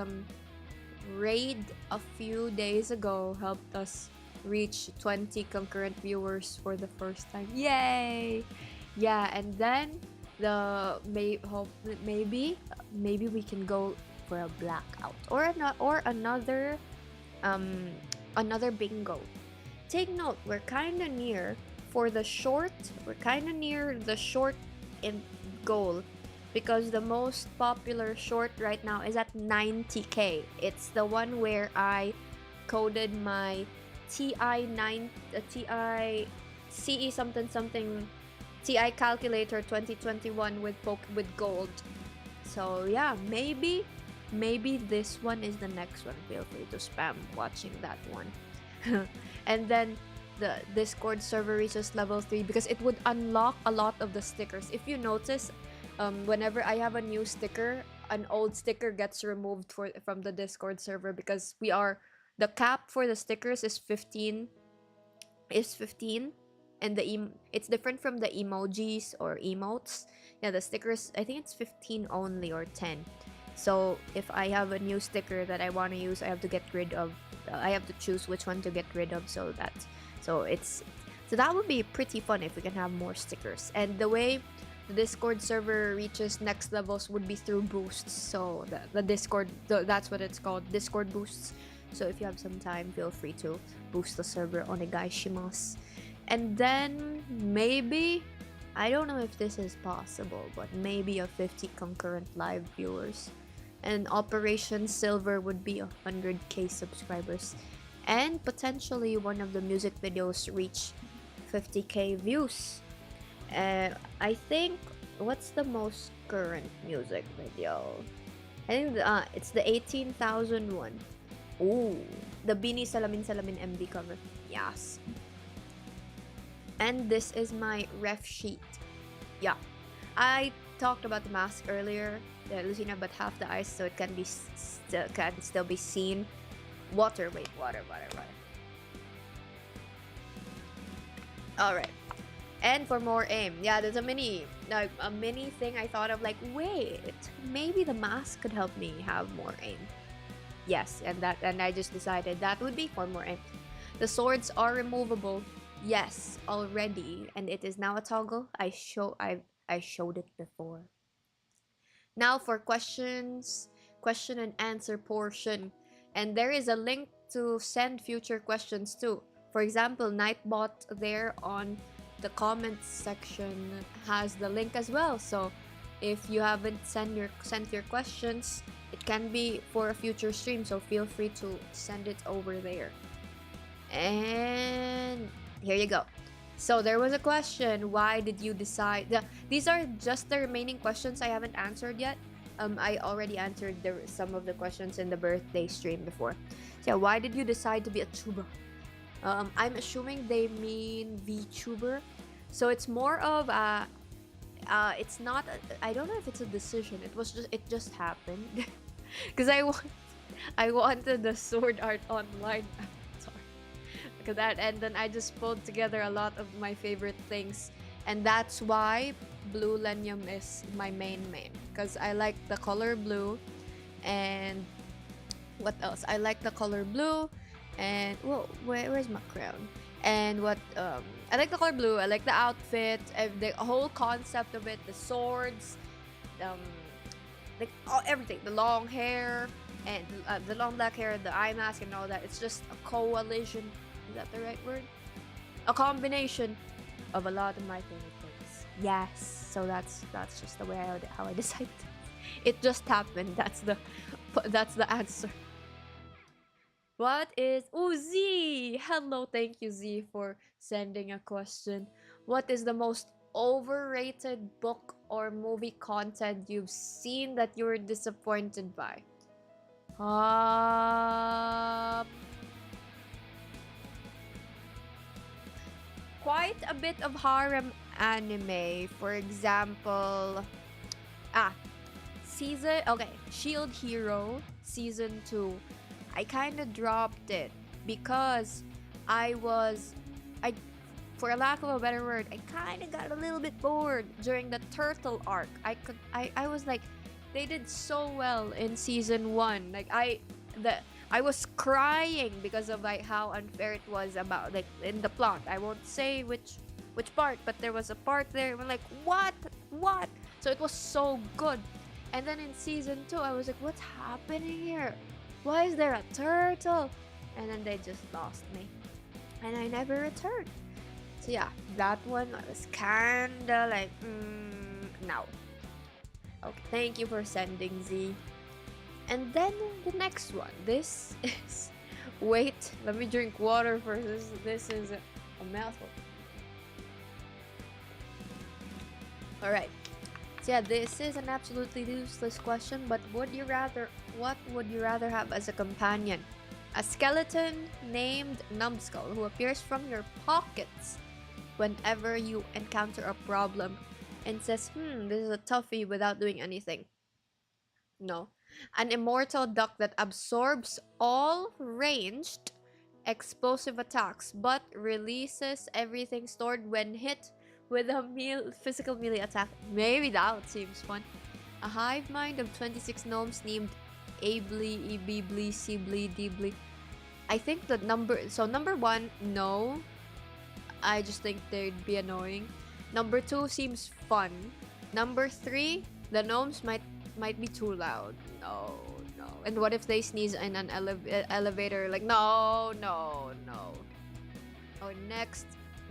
raid a few days ago helped us reach 20 concurrent viewers for the first time. Yay! Yeah, and then maybe we can go for a blackout or another bingo. Take note, we're kind of near the short in goal, because the most popular short right now is at 90k. It's the one where I coded my TI CE something TI calculator 2021 with gold. So yeah, maybe this one is the next one. Feel free to spam watching that one. And then the Discord server reaches level 3, because it would unlock a lot of the stickers. If you notice, whenever I have a new sticker, an old sticker gets removed from the Discord server, because the cap for the stickers is 15, and it's different from the emojis or emotes. Yeah, the stickers, I think it's 15 only, or 10. So if I have a new sticker that I want to use, I have to choose which one to get rid of. So that would be pretty fun if we can have more stickers. And the way the Discord server reaches next levels would be through boosts. So the Discord, that's what it's called, Discord boosts. So if you have some time, feel free to boost the server. Onegaishimasu. And then maybe, I don't know if this is possible, but maybe a 50 concurrent live viewers. And Operation Silver would be 100k subscribers. And potentially one of the music videos reach 50k views. I think, what's the most current music video? I think it's the 18,000 one. Ooh, the Bini Salamin Salamin MV cover. Yes. And this is my ref sheet. Yeah, I talked about the mask earlier, Lucina, but half the ice, so it can still be seen. Water. All right. And for more aim, yeah, there's a mini thing I thought of, like, wait, maybe the mask could help me have more aim. Yes, and I just decided that would be for more aim. The swords are removable. Yes, already, and it is now a toggle. I showed it before. Now for question and answer portion, and there is a link to send future questions too. For example, Nightbot there on the comments section has the link as well. So if you haven't sent your questions, it can be for a future stream. So feel free to send it over there. And here you go. So there was a question, why did you decide? These are just the remaining questions I haven't answered yet. I already answered some of the questions in the birthday stream before. So yeah, why did you decide to be a tuber? I'm assuming they mean VTuber. So it's more of it's not. I don't know if it's a decision. It just happened. Because I wanted the Sword Art Online avatar. Look at that, and then I just pulled together a lot of my favorite things, and that's why Blue Lennium is my main. Because I like the color blue, and what else? I like the color blue, and whoa, where's my crown? And what I like the color blue. I like the outfit, the whole concept of it, the swords, like everything, the long hair and the long black hair, the eye mask, and all that. It's just a coalition. Is that the right word? A combination of a lot of my favorite things. Yes. So that's just the way how I decided. It just happened. That's the answer. What is Z? Hello, thank you Z for sending a question. What is the most overrated book or movie content you've seen that you were disappointed by? Quite a bit of harem anime. For example, Shield Hero season 2. I kind of dropped it because for a lack of a better word, I kind of got a little bit bored during the turtle arc. I was like, they did so well in season 1. Like I was crying because of like how unfair it was about like in the plot. I won't say which part, but there was a part there where like what? So it was so good. And then in season 2, I was like, what's happening here? Why is there a turtle? And then they just lost me. And I never returned. So yeah, that one I was kinda like, no. Okay, thank you for sending Z. And then the next one. This is... Wait, let me drink water first. This is a mouthful. Alright. So yeah, this is an absolutely useless question, but what would you rather have as a companion? A skeleton named Numbskull who appears from your pockets whenever you encounter a problem and says, this is a toughie without doing anything. No. An immortal duck that absorbs all ranged explosive attacks but releases everything stored when hit with a physical melee attack. Maybe that seems fun. A hive mind of 26 gnomes named Ably, Ebibly, Sibly, Dibly. I think the number 1, no. I just think they'd be annoying. Number 2 seems fun. Number 3, the gnomes might be too loud. No. And what if they sneeze in an elevator? Like, no. Oh, next.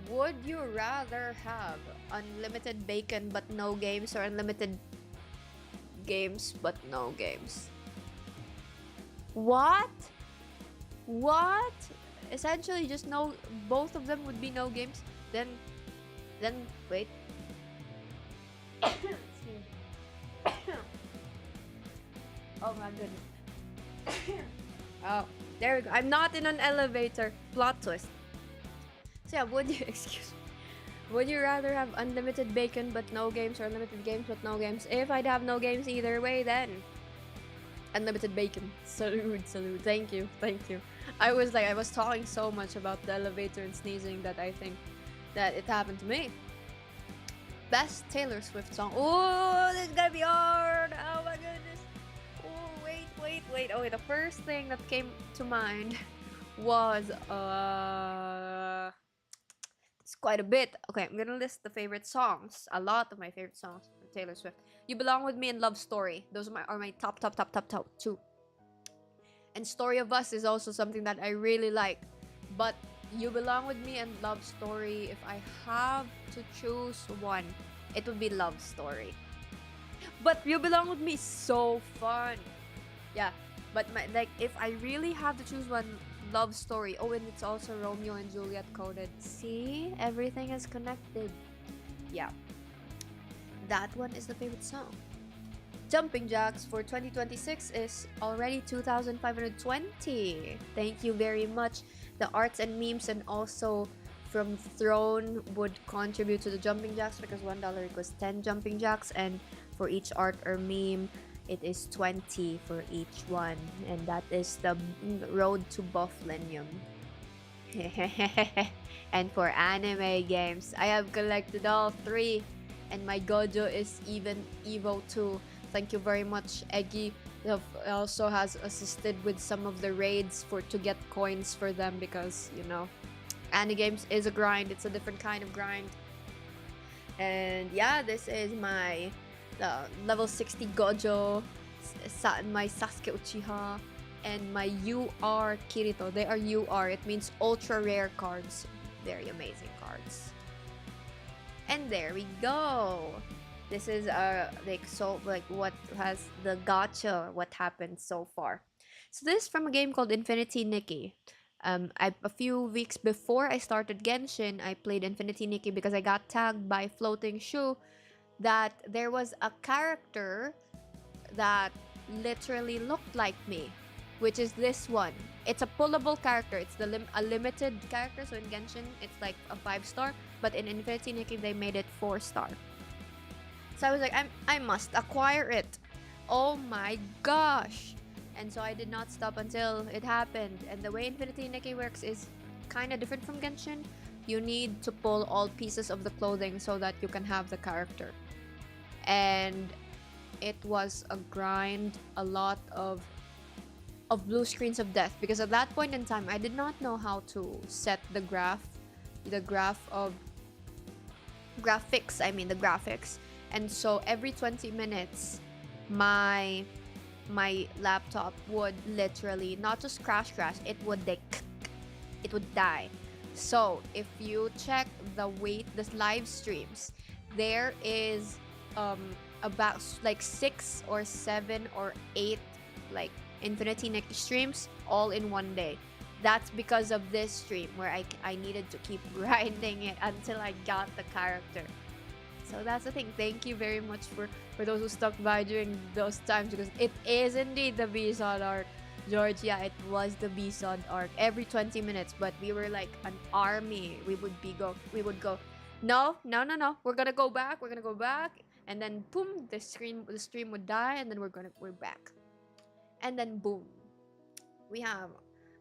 Would you rather have unlimited bacon but no games, or unlimited games but no games? What? Essentially just no, both of them would be no games. Then wait. Oh my goodness. Oh, there we go. I'm not in an elevator. Plot twist. So yeah, would you rather have unlimited bacon but no games, or unlimited games but no games? If I'd have no games either way, then unlimited bacon. Salute. Thank you. I was talking so much about the elevator and sneezing that I think that it happened to me. Best Taylor Swift song. Oh, this is gonna be hard. Oh my goodness. Oh, wait. Okay, the first thing that came to mind was it's quite a bit. Okay, I'm gonna list the favorite songs. A lot of my favorite songs from Taylor Swift. You Belong With Me and Love Story. Those are my top 2. And Story of Us is also something that I really like. But You Belong With Me and Love Story, if I have to choose one, it would be Love Story. But You Belong With Me is so fun. Yeah, but if I really have to choose one, Love Story. Oh, and it's also Romeo and Juliet coded. See? Everything is connected. Yeah. That one is the favorite song. Jumping Jacks for 2026 is already 2,520. Thank you very much. The arts and memes and also from Throne would contribute to the jumping jacks because $1 equals 10 jumping jacks, and for each art or meme it is 20 for each one, and that is the road to Bufflenium. And for anime games, I have collected all 3, and my Gojo is even Evo 2. Thank you very much, Eggy. Also has assisted with some of the raids to get coins for them, because you know, anime games is a grind. It's a different kind of grind. And yeah, this is my level 60 Gojo, my Sasuke Uchiha, and my UR Kirito. They are UR. It means ultra rare cards. Very amazing cards. And there we go. This is what has the gacha, what happened so far. So this is from a game called Infinity Nikki. A few weeks before I started Genshin, I played Infinity Nikki because I got tagged by Floating Shoe that there was a character that literally looked like me, which is this one. It's a pullable character. It's a limited character, so in Genshin it's like a 5-star, but in Infinity Nikki they made it 4-star. So I was like, I must acquire it. Oh my gosh! And so I did not stop until it happened. And the way Infinity Nikki works is kind of different from Genshin. You need to pull all pieces of the clothing so that you can have the character. And it was a grind, a lot of blue screens of death, because at that point in time I did not know how to set the graphics. And so every 20 minutes my laptop would literally not just crash, it would die. So if you check the live streams, there is about like 6 or 7 or 8 like Infinity Nikki streams all in one day. That's because of this stream where I needed to keep grinding it until I got the character. So that's the thing. Thank you very much for those who stuck by during those times, because it is indeed the B-Sod arc, George. Yeah, it was the B-Sod arc every 20 minutes, but we were like an army. We would go, no, we're gonna go back, and then boom, the stream would die, and then we're back, and then boom, we have,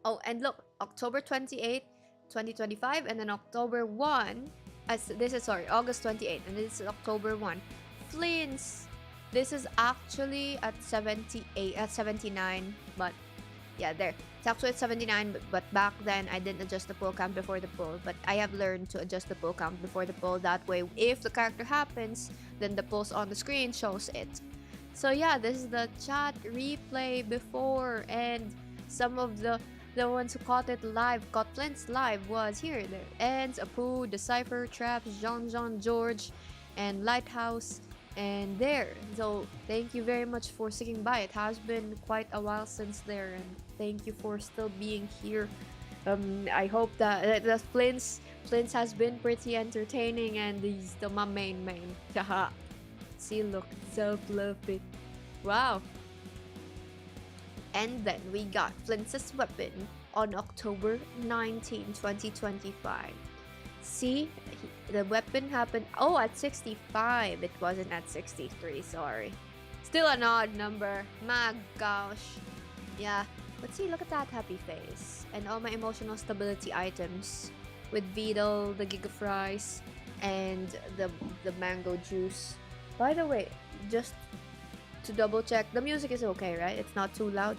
oh, and look, October 28th 2025, and then October 1, August 28th, and this is October 1. Flints. This is actually at 79, but yeah, there. It's actually at 79, but back then I didn't adjust the pull count before the pull, but I have learned to adjust the pull count before the pull. That way, if the character happens, then the pulse on the screen shows it. So yeah, this is the chat replay before, and some of the ones who caught Flint's live was here. There ends, Apu, Decipher, Traps, Jean, George, and Lighthouse, and there. So thank you very much for sticking by. It has been quite a while since there, and thank you for still being here. I hope that Flint's has been pretty entertaining, and he's still my main. Haha. See, look, so fluffy. Wow. And then we got Flint's weapon on October 19, 2025. See, the weapon happened, at 65. It wasn't at 63, sorry. Still an odd number. My gosh. Yeah, but see, look at that happy face. And all my emotional stability items with Beetle, the Giga Fries, and the mango juice. By the way, just to double check, the music is okay, right? It's not too loud.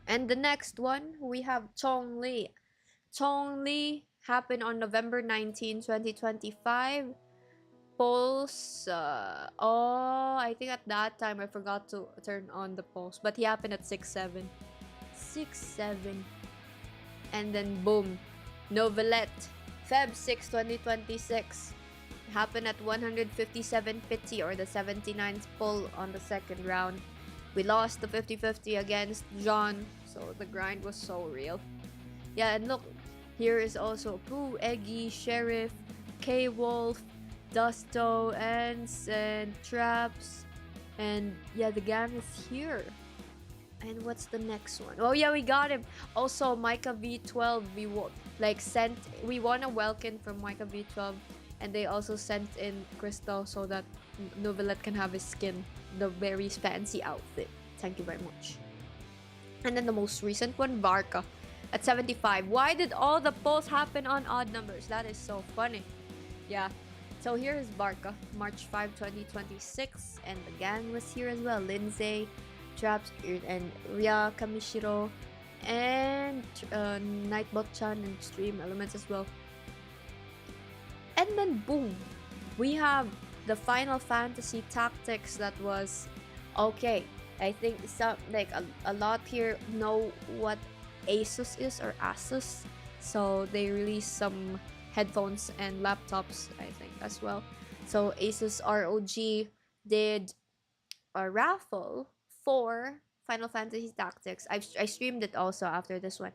And the next one, we have Chongli. Chongli happened on November 19, 2025. Pulse, I think at that time I forgot to turn on the pulse, but he happened at 6-7. 6-7. And then boom, Novelette, Feb 6, 2026. Happened at 157 pity, or the 79th pull on the second round. We lost the 50-50 against John, so the grind was so real. Yeah, and look, here is also Pooh, Eggy, Sheriff, K-Wolf, Dusto, Ants, and Traps. And yeah, the gang is here. And what's the next one? Oh yeah, we got him. Also, Micah V12, we won a welkin from Micah V12, and they also sent in Crystal so that Novelet can have his skin, the very fancy outfit. Thank you very much. And then the most recent one, Barca, at 75. Why did all the polls happen on odd numbers? That is so funny. Yeah. So here is Barca, March 5, 2026, and the gang was here as well. Lindsay, Traps, and Rya Kamishiro, and Nightbot-chan and Stream Elements as well. And then boom, we have the Final Fantasy Tactics that was okay. I think some a lot here know what Asus is or Asus, so they released some headphones and laptops, I think, as well. So Asus ROG did a raffle for Final Fantasy Tactics. I streamed it also after this one.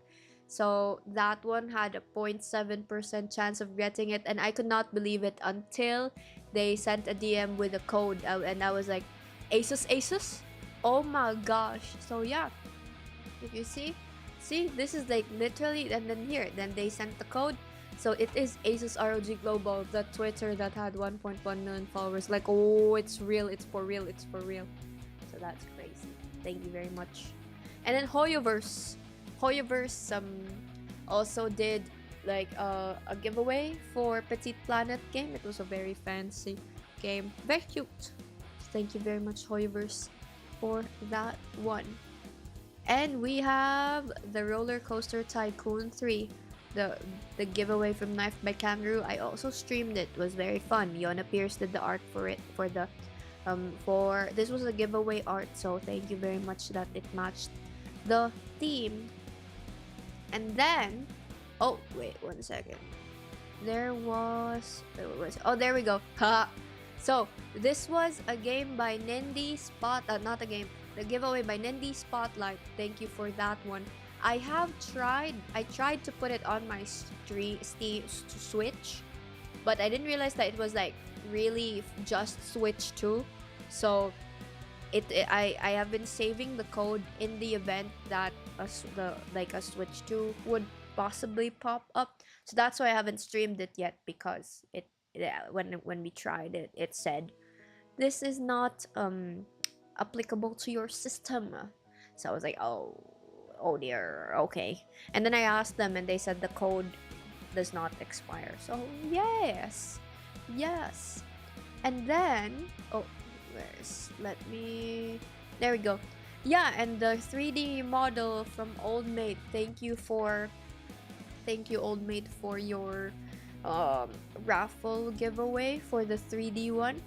So that one had a 0.7% chance of getting it, and I could not believe it until they sent a DM with a code, and I was like, Asus? Oh my gosh. So yeah, if you see, this is like literally, and then here, then they sent the code. So it is Asus ROG Global, the Twitter that had 1.1 million followers. Like, oh, it's real, it's for real. So that's crazy. Thank you very much. And then Hoyoverse also did like a giveaway for Petite Planet game. It was a very fancy game, very cute. Thank you very much, Hoyoverse, for that one. And we have the Roller Coaster Tycoon 3, the giveaway from Knife by Kangaroo. I also streamed it. It was very fun. Yona Pierce did the art for it, for this was a giveaway art, so thank you very much that it matched the theme. And then, oh wait, 1 second. There we go. Ha. So this was a game by Nendi not a game, the giveaway by Nendi Spotlight. Thank you for that one. I tried to put it on my Switch, but I didn't realize that it was like really just Switch 2. So I have been saving the code in the event that a Switch 2 would possibly pop up. So that's why I haven't streamed it yet, because when we tried it, it said this is not applicable to your system. So I was like, oh dear, okay. And then I asked them, and they said the code does not expire. So yes. And then there we go. Yeah, and the 3D model from Old Mate. Thank you Old Mate for your raffle giveaway for the 3D one,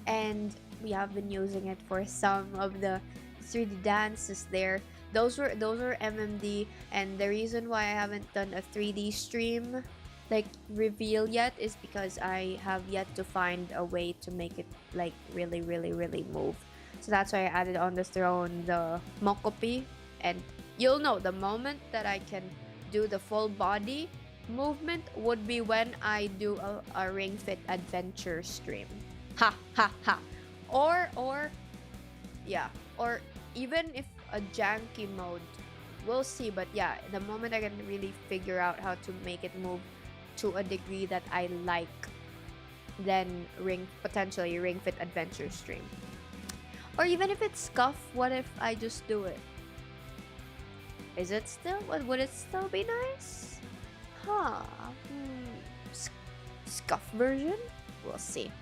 and we have been using it for some of the 3D dances there. Those were MMD, and the reason why I haven't done a 3D stream like reveal yet is because I have yet to find a way to make it like really move. So that's why I added on the throne the Mokopi, and you'll know the moment that I can do the full body movement would be when I do a Ring Fit Adventure stream. Ha ha ha. Or even if a janky mode, we'll see. But yeah, the moment I can really figure out how to make it move to a degree that I like, then potentially Ring Fit Adventure stream. Or even if it's scuff, what if I just do it? Is it still? Would it still be nice? Huh. Scuff version? We'll see.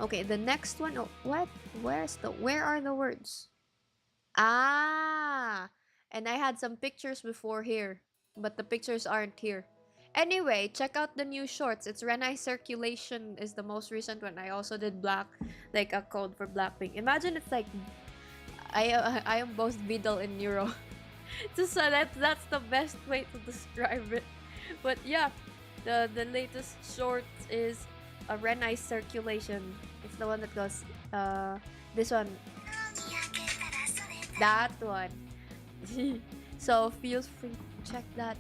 Okay, the next one. Oh, what? Where are the words? Ah, and I had some pictures before here, but the pictures aren't here. Anyway, check out the new shorts. It's Renai Circulation is the most recent one. I also did like a code for Blackpink. Imagine it's like I am both Vidal and Neuro. So that's the best way to describe it. But yeah, the latest short is a Renai Circulation. It's the one that goes this one. That one. So feel free to check that.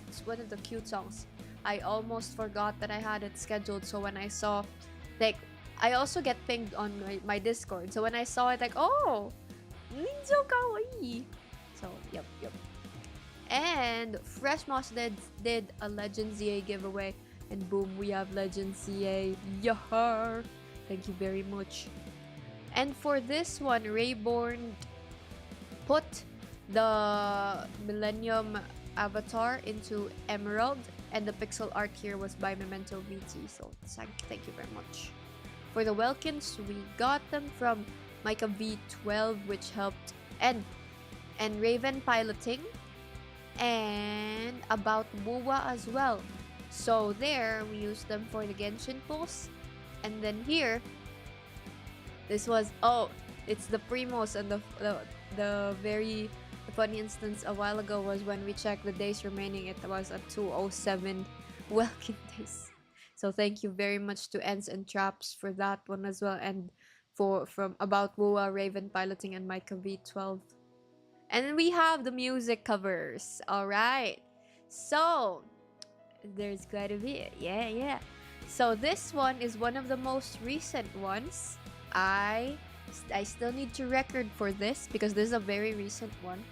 It's one of the cute songs. I almost forgot that I had it scheduled, so when I saw, like, I also get pinged on my Discord, so when I saw it, like, oh, So kawaii. So, yep. And Fresh Moss did a Legend ZA giveaway. And boom, we have Legend ZA. Yahar! Thank you very much. And for this one, Rayborn put the Millennium avatar into Emerald. And the pixel art here was by Memento VT. So thank you very much. For the Welkins, we got them from Micah V12, which helped, and Raven piloting, and about Wuwa as well. So there, we used them for the Genshin pulse. And then here, this was, it's the Primos, and the very funny instance a while ago was when we checked the days remaining, it was a 207 Welkin days. So thank you very much to Ends and Traps for that one as well, and from About Wuwa, Raven piloting, and Micah V12. And then we have the music covers. Alright. So there's quite a bit. Yeah. So this one is one of the most recent ones. I still need to record for this because this is a very recent one.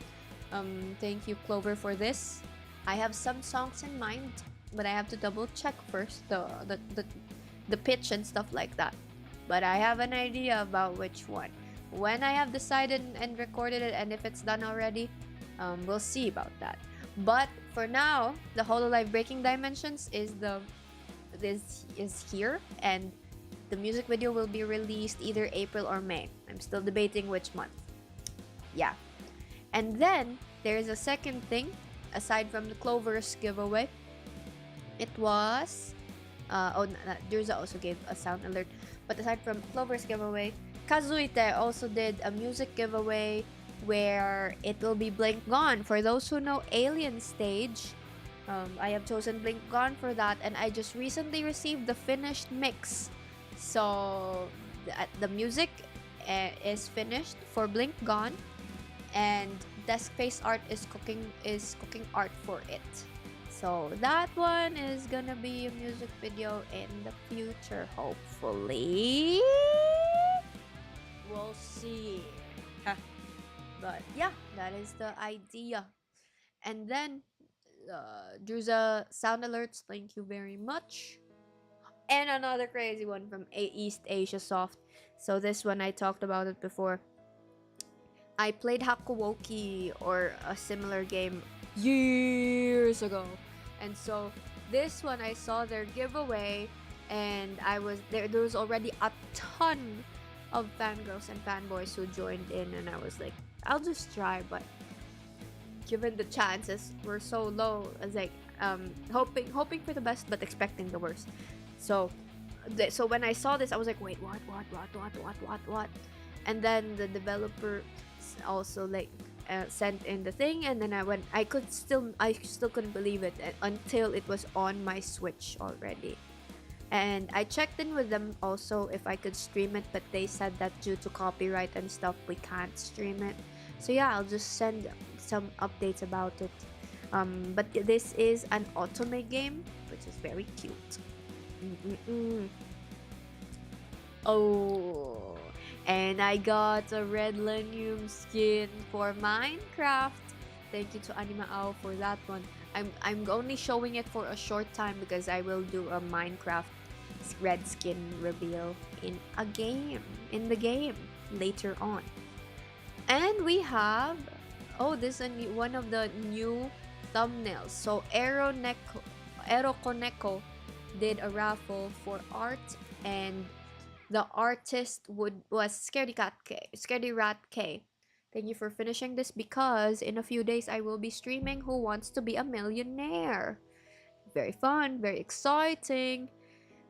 Thank you, Clover, for this. I have some songs in mind, but I have to double check first the pitch and stuff like that. But I have an idea about which one. When I have decided and recorded it, and if it's done already, we'll see about that. But for now, the Hololive Breaking Dimensions is here, and the music video will be released either April or May. I'm still debating which month. Yeah. And then there is a second thing aside from the Clover's giveaway. It was Durza also gave a sound alert. But aside from Clover's giveaway, Kazuite also did a music giveaway where it will be Blink Gone. For those who know Alien Stage, I have chosen Blink Gone for that, and I just recently received the finished mix. So the music is finished for Blink Gone, and Desk Face Art is cooking art for it. So that one is gonna be a music video in the future, hopefully. We'll see. But yeah, that is the idea. And then Druza sound alerts, thank you very much. And another crazy one from East Asia Soft. So this one, I talked about it before. I played Hakuoki, or a similar game, years ago. And so this one, I saw their giveaway, and I was there was already a ton of fangirls and fanboys who joined in, and I was like, I'll just try. But given the chances were so low, I was like, hoping for the best but expecting the worst. So when I saw this, I was like, wait, what? And then the developer also sent in the thing, and then I still couldn't believe it until it was on my Switch already. And I checked in with them also if I could stream it, but they said that due to copyright and stuff, we can't stream it. So yeah, I'll just send some updates about it. But this is an otome game, which is very cute. Oh, and I got a Redlennium skin for Minecraft. Thank you to Animaao for that one. I'm only showing it for a short time because I will do a Minecraft red skin reveal in the game later on. And we have this is one of the new thumbnails. So Erokoneko did a raffle for art, and the artist was Scaredy Rat K. Thank you for finishing this, because in a few days I will be streaming Who Wants to Be a Millionaire. Very fun, very exciting.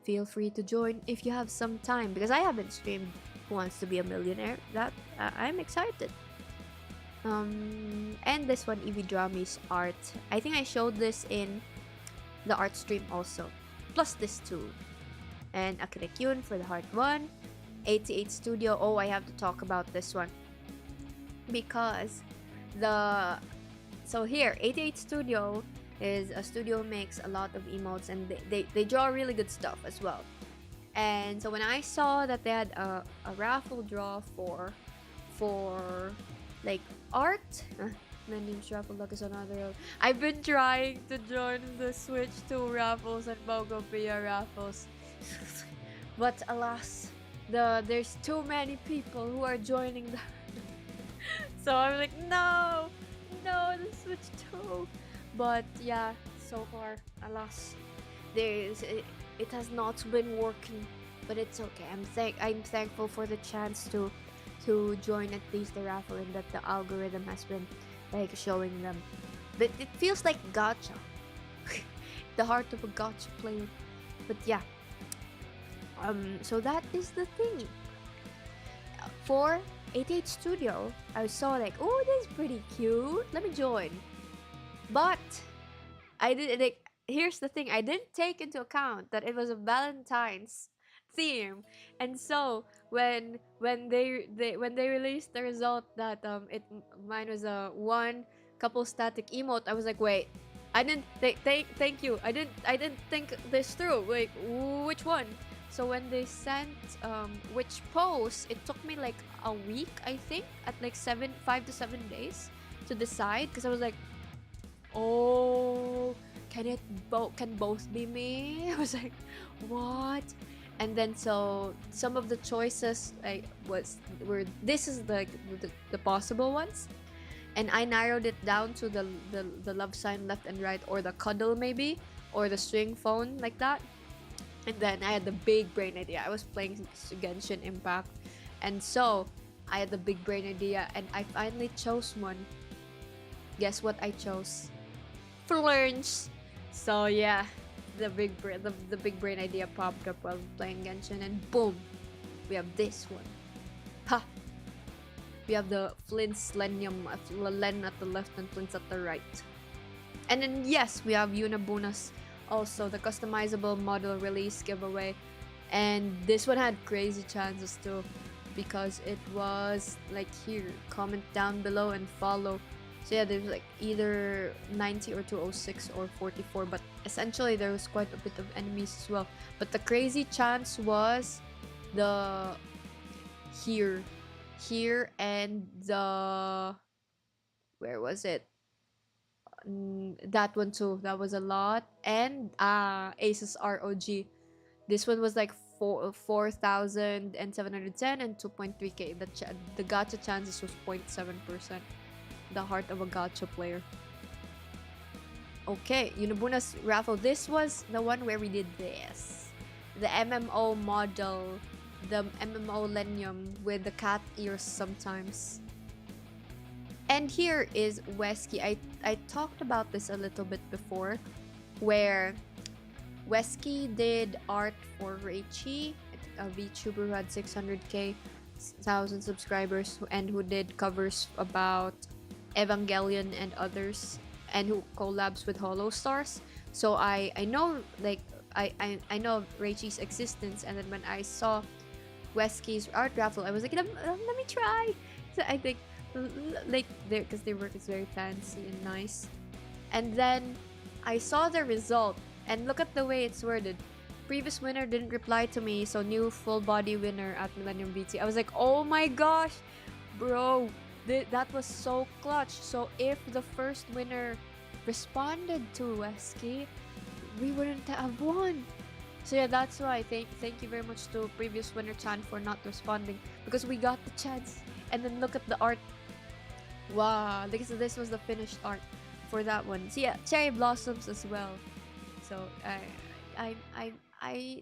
Feel free to join if you have some time, because I haven't streamed Who Wants to Be a Millionaire. That I'm excited. And this one, Evidrami's art. I think I showed this in the art stream also. Plus this too. And Akirekyun for the Heart 1. 88 Studio. Oh, I have to talk about this one. Because here, 88 Studio is a studio, makes a lot of emotes, and they draw really good stuff as well. And so when I saw that they had a raffle draw for like art. Millennium's raffle luck is another. I've been trying to join the Switch 2 raffles and Bungo raffles, but alas, there's too many people who are joining the so I'm like, no, the Switch 2. But yeah, so far, alas, it has not been working. But it's okay. I'm thankful for the chance to join at least the raffle, and that the algorithm has been like showing them. But it feels like gacha. The heart of a gacha player. But yeah. So that is the thing. For 88 Studio, I saw like, oh, this is pretty cute. Let me join. But I did like. Here's the thing. I didn't take into account that it was a Valentine's theme, and so when they released the result that mine was a one couple static emote, I was like, wait, I didn't thank you. I didn't think this through. Like, which one? So when they sent which post, it took me like a week, I think, at like 5 to 7 days to decide, because I was like, oh, can both be me? I was like, what? And then so some of the choices were this is the possible ones, and I narrowed it down to the love sign left and right, or the cuddle maybe, or the string phone, like that. And then I had the big brain idea. I was playing Genshin Impact, and so I had the big brain idea, and I finally chose one. Guess what I chose? Florence. So yeah, the big brain idea popped up while playing Genshin, and boom, we have this one. Ha! We have the Flint's Lennium, Len at the left and Flint's at the right. And then yes, we have Yunabuna's also, the customizable model release giveaway. And this one had crazy chances too, because it was like here, comment down below and follow. So yeah, there's like either 90 or 206 or 44, but essentially there was quite a bit of enemies as well. But the crazy chance was the here and the, where was it? That one too. That was a lot. And Aces ROG. This one was like 4,710 and 2.3k. The gacha chances was 0.7%. The heart of a gacha player. Okay, Yunabuna's raffle. This was the one where we did this. The MMO model. The MMO Millennium with the cat ears sometimes. And here is Wesky. I talked about this a little bit before, where Wesky did art for Reichi, a VTuber who had 600,000 subscribers, and who did covers about Evangelion and others, and who collabs with Hollow Stars. So I know like I know Reichi's existence, and then when I saw Wesky's art raffle, I was like, let me try. So I think like because their work is very fancy and nice. And then I saw the result, and look at the way it's worded. Previous winner didn't reply to me, so new full body winner at Millennium BT. I was like, oh my gosh, bro, that was so clutch. So if the first winner responded to Wesky, we wouldn't have won. So yeah, that's why thank you very much to previous winner Chan for not responding, because we got the chance. And then look at the art. Wow, this was the finished art for that one. So yeah, cherry blossoms as well. So I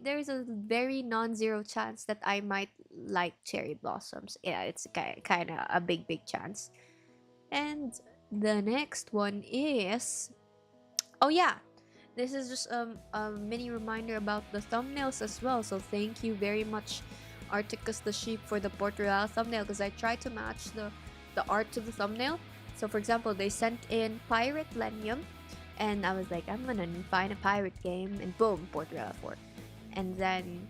there's a very non-zero chance that I might like cherry blossoms. Yeah, it's kind of a big chance. And the next one is, oh yeah, this is just a mini reminder about the thumbnails as well. So thank you very much, Articus the Sheep, for the Port Royal thumbnail, because I tried to match the art to the thumbnail. So for example, they sent in Pirate Lennium, and I was like, I'm gonna find a pirate game, and boom, Port Royal 4. And then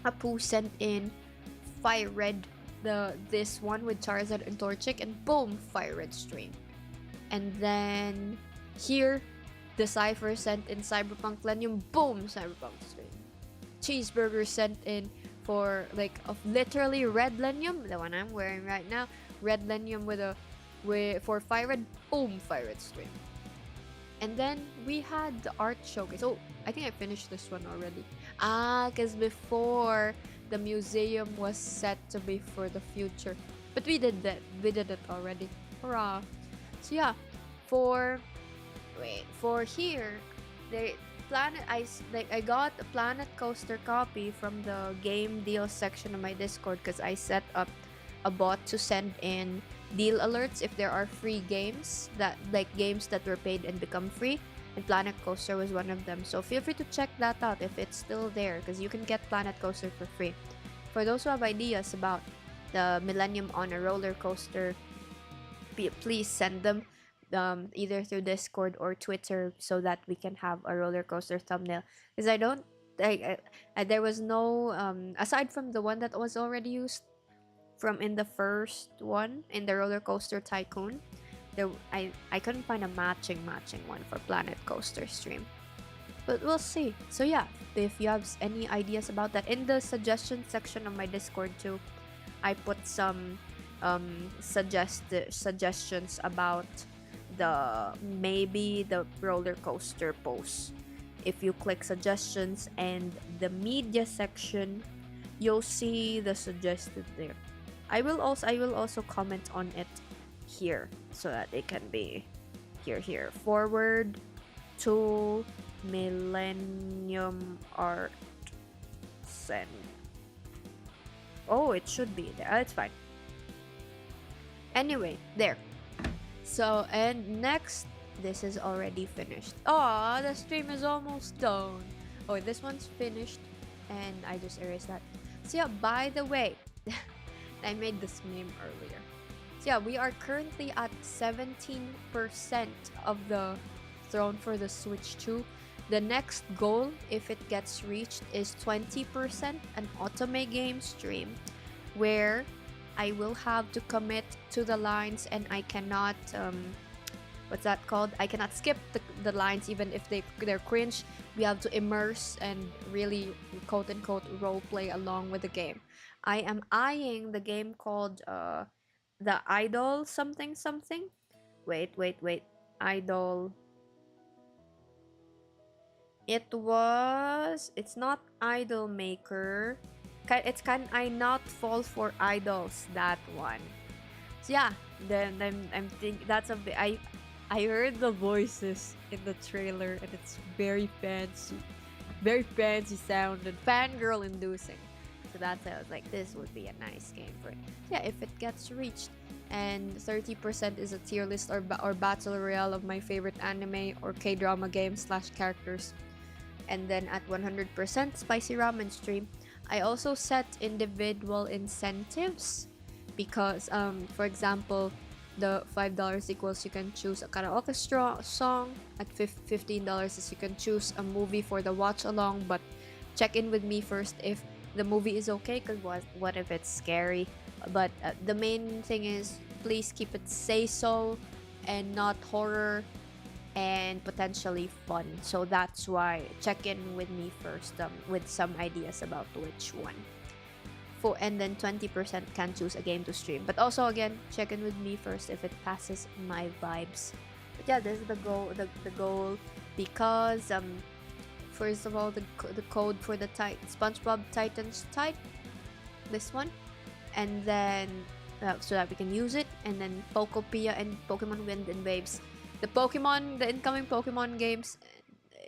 Apu sent in Fire Red, this one with Charizard and Torchic, and boom, Fire Red stream. And then here, the Cypher sent in Cyberpunk Lennium, boom, Cyberpunk stream. Cheeseburger sent in for like of literally Redlennium, the one I'm wearing right now, Redlennium with a for Fire Red, boom, Fire Red stream. And then we had the art showcase. Oh, I think I finished this one already. Because before the museum was set to be for the future. But we did that. We did it already. Hurrah. So yeah, for here, the I got a Planet Coaster copy from the game deal section of my Discord because I set up a bot to send in deal alerts if there are free games games that were paid and become free, and Planet Coaster was one of them. So feel free to check that out if it's still there, because you can get Planet Coaster for free. For those who have ideas about the Millennium on a roller coaster, please send them either through Discord or Twitter so that we can have a roller coaster thumbnail. Because there was no aside from the one that was already used from in the first one in the roller coaster tycoon, I couldn't find a matching one for Planet Coaster stream, but we'll see. So yeah, if you have any ideas about that, in the suggestion section of my Discord too, I put some suggestions about maybe the roller coaster posts. If you click suggestions and the media section, you'll see the suggested there. I will also comment on it here so that it can be here. Forward to Millennium Art Send. Oh, it should be there. It's fine. Anyway, there. So, and next, this is already finished. Oh, the stream is almost done. Oh, this one's finished, and I just erased that. So yeah, by the way, I made this meme earlier. So yeah, we are currently at 17% of the throne for the Switch 2. The next goal, if it gets reached, is 20%, an otome game stream, where I will have to commit to the lines, and I cannot what's that called? I cannot skip the lines even if they're cringe. We have to immerse and really quote unquote role play along with the game. I am eyeing the game called the Idol something. Wait. Idol. It's not Idol Maker. It's Can I Not Fall for Idols, that one. So yeah, then I'm thinking that's a bit. I heard the voices in the trailer and it's very fancy sounded, fangirl inducing. So that's why I was like, this would be a nice game for it. So yeah, if it gets reached, and 30% is a tier list or battle royale of my favorite anime or K-drama games / characters, and then at 100% spicy ramen stream. I also set individual incentives because, for example, the $5 equals you can choose a karaoke song. At $15 is you can choose a movie for the watch along, but check in with me first if the movie is okay, because what if it's scary. But the main thing is please keep it say-so and not horror and potentially fun. So that's why check in with me first with some ideas about which one. And then 20% can choose a game to stream. But also again, check in with me first if it passes my vibes. But yeah, this is the goal because first of all, the code for the SpongeBob Titans type, this one, and then so that we can use it, and then Pokopia and Pokemon Wind and Waves. The incoming Pokemon games,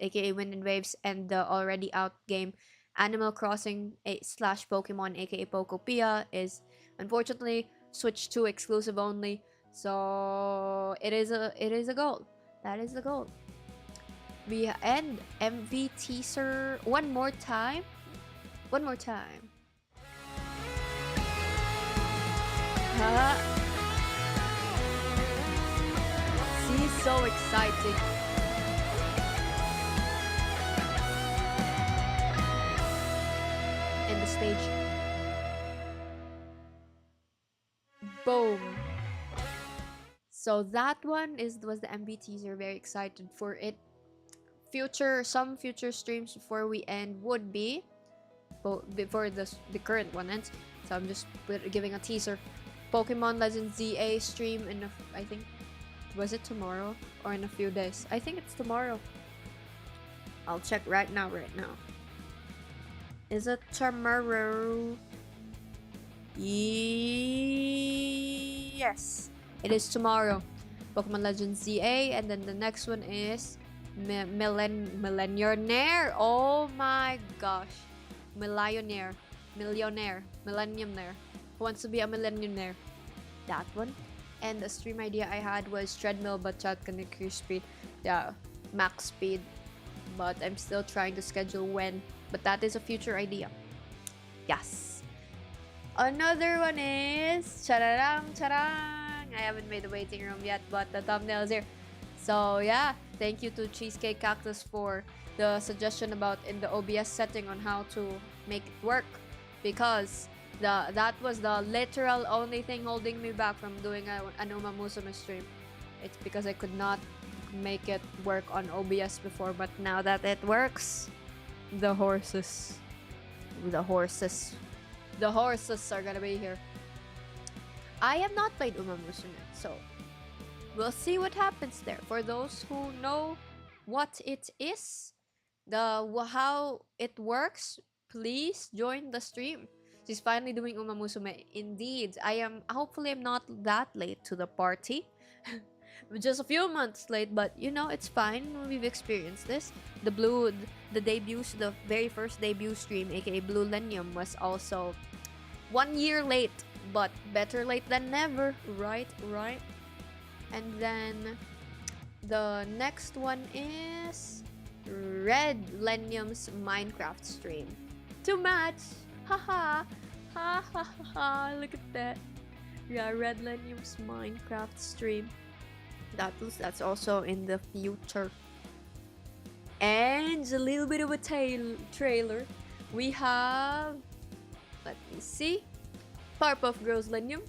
aka Wind and Waves, and the already out game Animal Crossing / Pokemon, aka Pokopia, is unfortunately Switch 2 exclusive only. So it is a goal. That is the goal. We end MV teaser one more time. See, so exciting. In the stage. Boom. So that one was the MV teaser. Very excited for it. Some future streams before we end would be before the current one ends. So I'm just giving a teaser. Pokemon Legends ZA stream in I think, was it tomorrow or in a few days? I think it's tomorrow. I'll check right now. Is it tomorrow? Yes, it is tomorrow. Pokemon Legends ZA, and then the next one is Millionaire. Oh my gosh, Millionaire, Millennium. Who wants to be a millionaire? That one. And the stream idea I had was treadmill but chat can increase speed. Yeah, max speed. But I'm still trying to schedule when. But that is a future idea. Yes. Another one is chararang. I haven't made the waiting room yet, but the thumbnail is here. So yeah, thank you to Cheesecake Cactus for the suggestion about in the OBS setting on how to make it work, because that was the literal only thing holding me back from doing an Umamusume stream. It's because I could not make it work on OBS before, but now that it works, the horses are gonna be here. I have not played Umamusume, so we'll see what happens there. For those who know what it is, how it works, please join the stream. She's finally doing Umamusume. Indeed, hopefully I'm not that late to the party. Just a few months late, but you know, it's fine. We've experienced this. The very first debut stream, aka Millennium, was also 1 year late, but better late than never, right? And then the next one is Redlennium's Minecraft stream. To match, haha, look at that. Yeah, Redlennium's Minecraft stream. That's also in the future. And a little bit of a trailer. We have, let me see, Powerpuff Girls Millennium,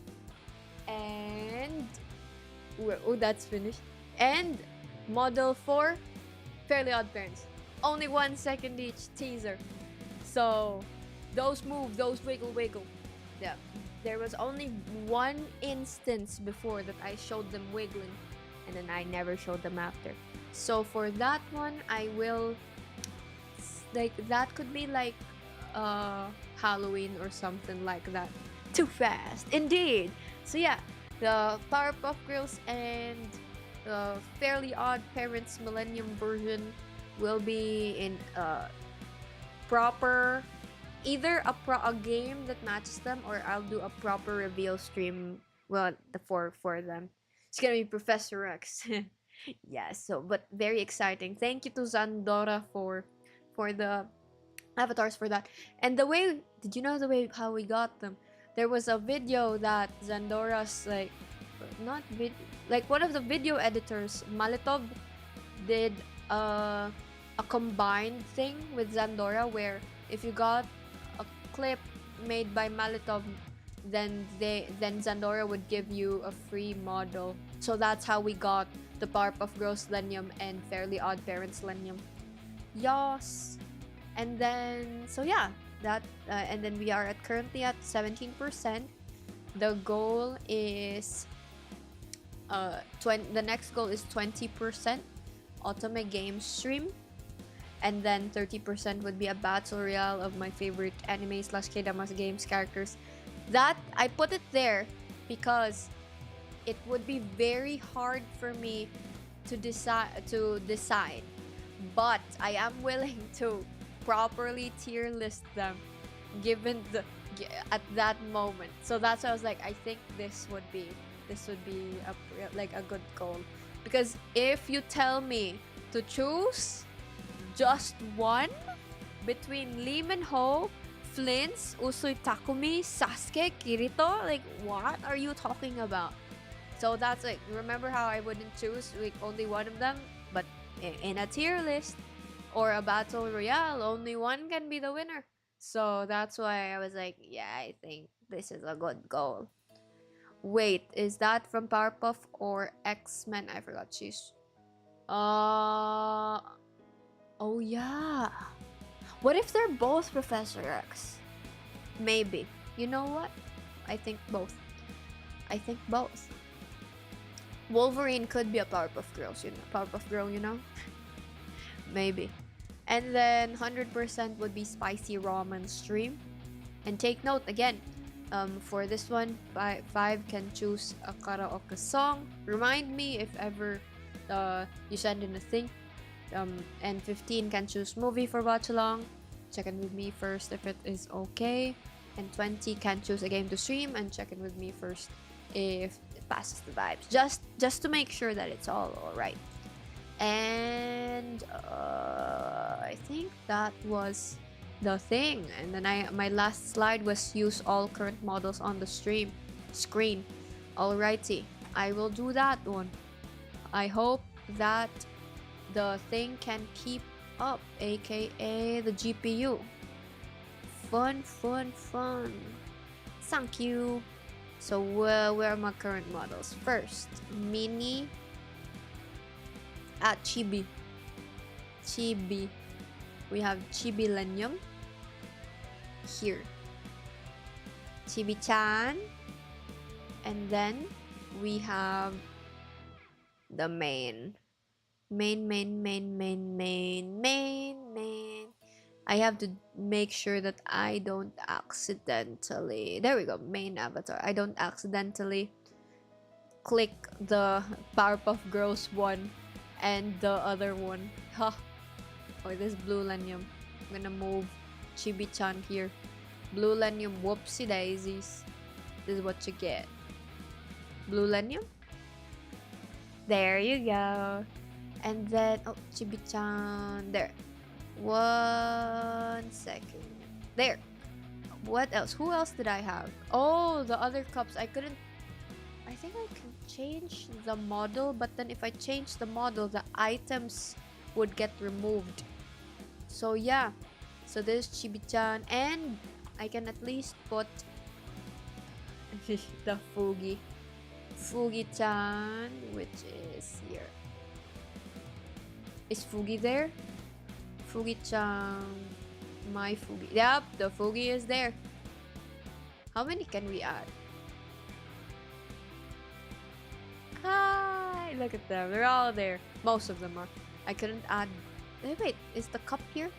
and that's finished. And Model 4, Fairly Odd Parents. Only 1 second each teaser. So those move, those wiggle. Yeah. There was only one instance before that I showed them wiggling, and then I never showed them after. So for that one, I will, like, that could be like Halloween or something like that. Too fast, indeed. So yeah, the Powerpuff Girls and the Fairly Odd Parents Millennium version will be in proper, either a game that matches them, or I'll do a proper reveal stream. Well, for them, it's gonna be Professor X. Yeah, so but very exciting. Thank you to Zandora for the avatars for that. And the way, did you know the way how we got them? There was a video that Zandora's one of the video editors, Malitov, did a combined thing with Zandora, where if you got a clip made by Malitov, then Zandora would give you a free model. So that's how we got the Powerpuff Girls Millennium and Fairly Odd Parents Millennium. Yes. And then, so yeah, that and then we are currently at 17%. The goal is the next goal is 20% Otome game stream, and then 30% would be a battle royale of my favorite anime / K-dramas games characters. That I put it there because it would be very hard for me to decide, but I am willing to properly tier list them given at that moment. So that's why I was like, I think this would be a good goal, because if you tell me to choose just one between Lee Min-ho, Flint's, Usui Takumi, Sasuke, Kirito, like, what are you talking about? So that's like, remember how I wouldn't choose like only one of them, but in a tier list or a battle royale, only one can be the winner. So that's why I was like, yeah, I think this is a good goal. Wait, is that from Powerpuff or X-Men? I forgot. She's oh yeah. What if they're both Professor X? Maybe. You know what? I think both. I think both. Wolverine could be a Powerpuff Girls, you know, Powerpuff Girl, you know? Maybe. And then 100% would be Spicy Ramen Stream. And take note again, for this one, 5 can choose a karaoke song. Remind me if ever you send in a thing. And 15 can choose movie for watch along. Check in with me first if it is okay. And 20 can choose a game to stream and check in with me first if it passes the vibes. Just to make sure that it's all alright. And I think that was the thing. And then my last slide was use all current models on the screen. Alrighty, I will do that one. I hope that the thing can keep up, aka the GPU. Fun. Thank you. So where are my current models? First, Mini at Chibi. We have Millennium here. Chibi-chan. And then we have the main. I have to make sure that I don't accidentally, there we go, main avatar. I don't accidentally click the Powerpuff Girls one and the other one. Ha! Or this Blue Lennium. I'm gonna move Chibi-chan here. Blue Lennium, whoopsie daisies. This is what you get. Blue Lennium. There you go. And then, oh, Chibi-chan. There. 1 second. There. What else? Who else did I have? Oh, the other cups. I think I can change the model, but then if I change the model, the items would get removed. So yeah. So this is Chibi-chan, and I can at least put the Fugi-chan, which is here. Is Fugi there? Fugi-chan, my Fugi. Yep, the Fugi is there. How many can we add? Hi, look at them. They're all there. Most of them are. I couldn't add. Wait, is the cup here?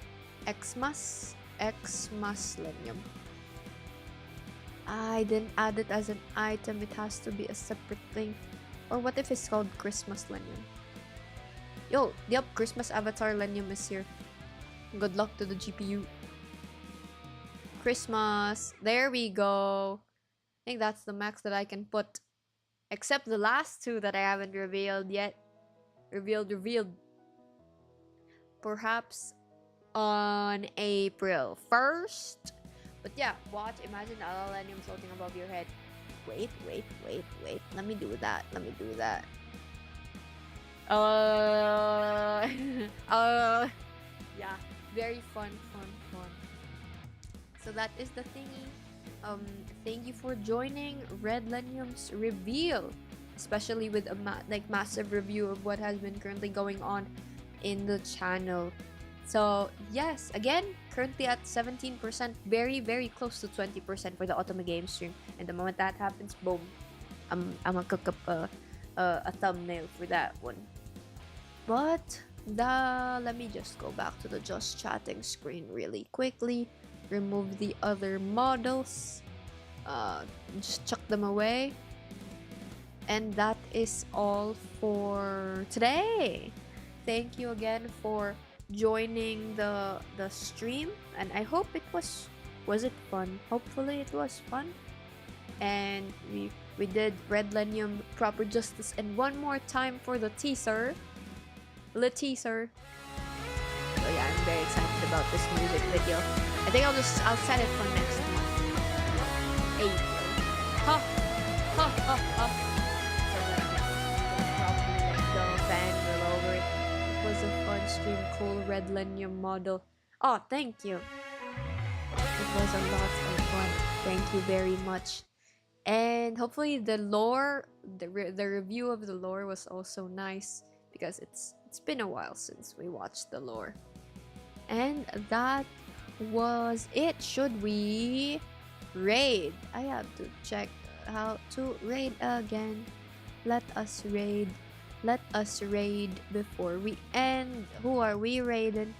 Xmas Lennium. I didn't add it as an item. It has to be a separate thing. Or what if it's called Christmas Lennium? Yo, yep, Christmas Avatar Lennium is here. Good luck to the GPU. Christmas. There we go. I think that's the max that I can put. Except the last two that I haven't revealed yet. Revealed. Perhaps on April 1st. But yeah, watch. Imagine a Millennium floating above your head. Wait. Let me do that. Yeah, very fun. So that is the thingy. Thank you for joining Redlennium's reveal, especially with a massive review of what has been currently going on in the channel. So yes, again, currently at 17%, very close to 20% for the Otome game stream. And the moment that happens, boom, I'm gonna cook up a thumbnail for that one. But let me just go back to the just chatting screen really quickly. Remove the other models. Just chuck them away. And that is all for today. Thank you again for joining the stream, and I hope it was it fun? Hopefully it was fun. And we did Redlennium proper justice, and one more time for the teaser. So yeah, I'm very excited about this music video. I think I'll set it for next month, April. So that, yeah, probably the fangirl over it. It was a fun stream, cool Redlennium model. Oh, thank you. It was a lot of fun. Thank you very much. And hopefully the lore, the review of the lore was also nice, because it's been a while since we watched the lore. And that was it. Should we raid? I have to check how to raid again. Let us raid. Let us raid before we end. Who are we raiding?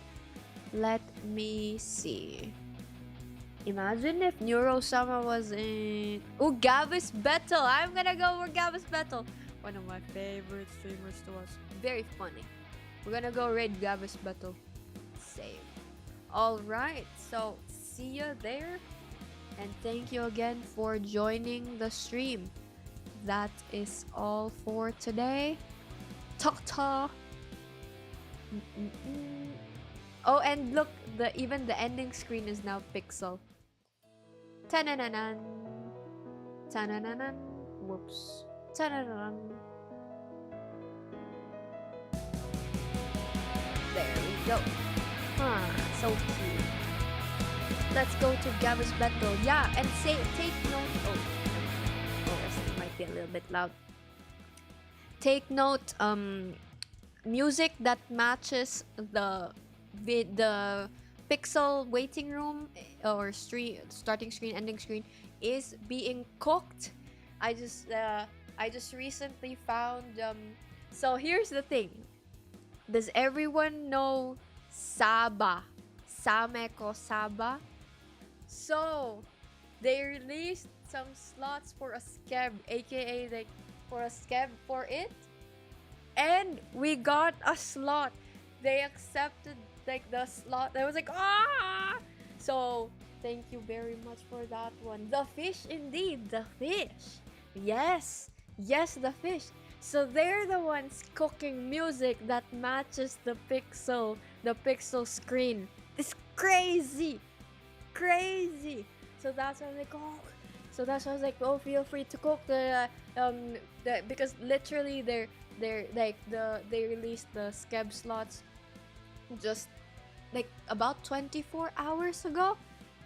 Let me see. Imagine if Neuro-sama was in... Oh, Gavis Battle! I'm gonna go for Gavis Battle! One of my favorite streamers to watch. Very funny. We're gonna go raid Gavis Battle. Save. Alright, so see you there. And thank you again for joining the stream. That is all for today. Ta-ta! Oh, and look, even the ending screen is now pixel. Ta-na-na-nan. Ta-na-na-nan. Whoops. Ta-na-na-nan. There we go. So cute. Let's go to Gavis Battle. Yeah, and take note. Oh, this might be a little bit loud. Take note. Music that matches the pixel waiting room or starting screen, ending screen is being cooked. I just recently found. So here's the thing. Does everyone know Saba? Sameko Saba? So they released some slots for a skeb, aka like for a skeb for it, and we got a slot. They accepted like the slot. I was like, ah! So thank you very much for that one. The fish, indeed, the fish. Yes, the fish. So they're the ones cooking music that matches the pixel screen. It's crazy. So that's why I was like, oh. So that's why I was like, oh, feel free to cook because literally they released the skeb slots just like about 24 hours ago,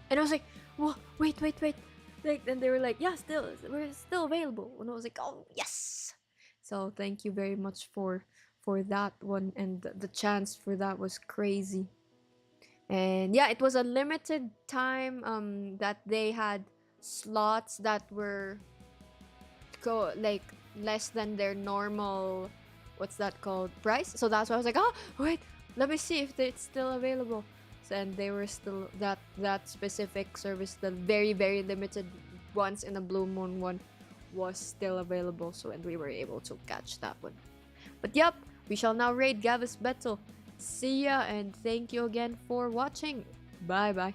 and I was like, whoa, wait. Like, and they were like, yeah, we're still available, and I was like, oh yes. So thank you very much for that one, and the chance for that was crazy. And yeah, it was a limited time that they had slots that were like less than their normal, what's that called, price. So that's why I was like, oh wait, let me see if it's still available. So, and they were still that specific service, the very limited ones in the Blue Moon one, was still available. So, and we were able to catch that one. But yep, we shall now raid Gavis Battle. See ya, and thank you again for watching. Bye bye.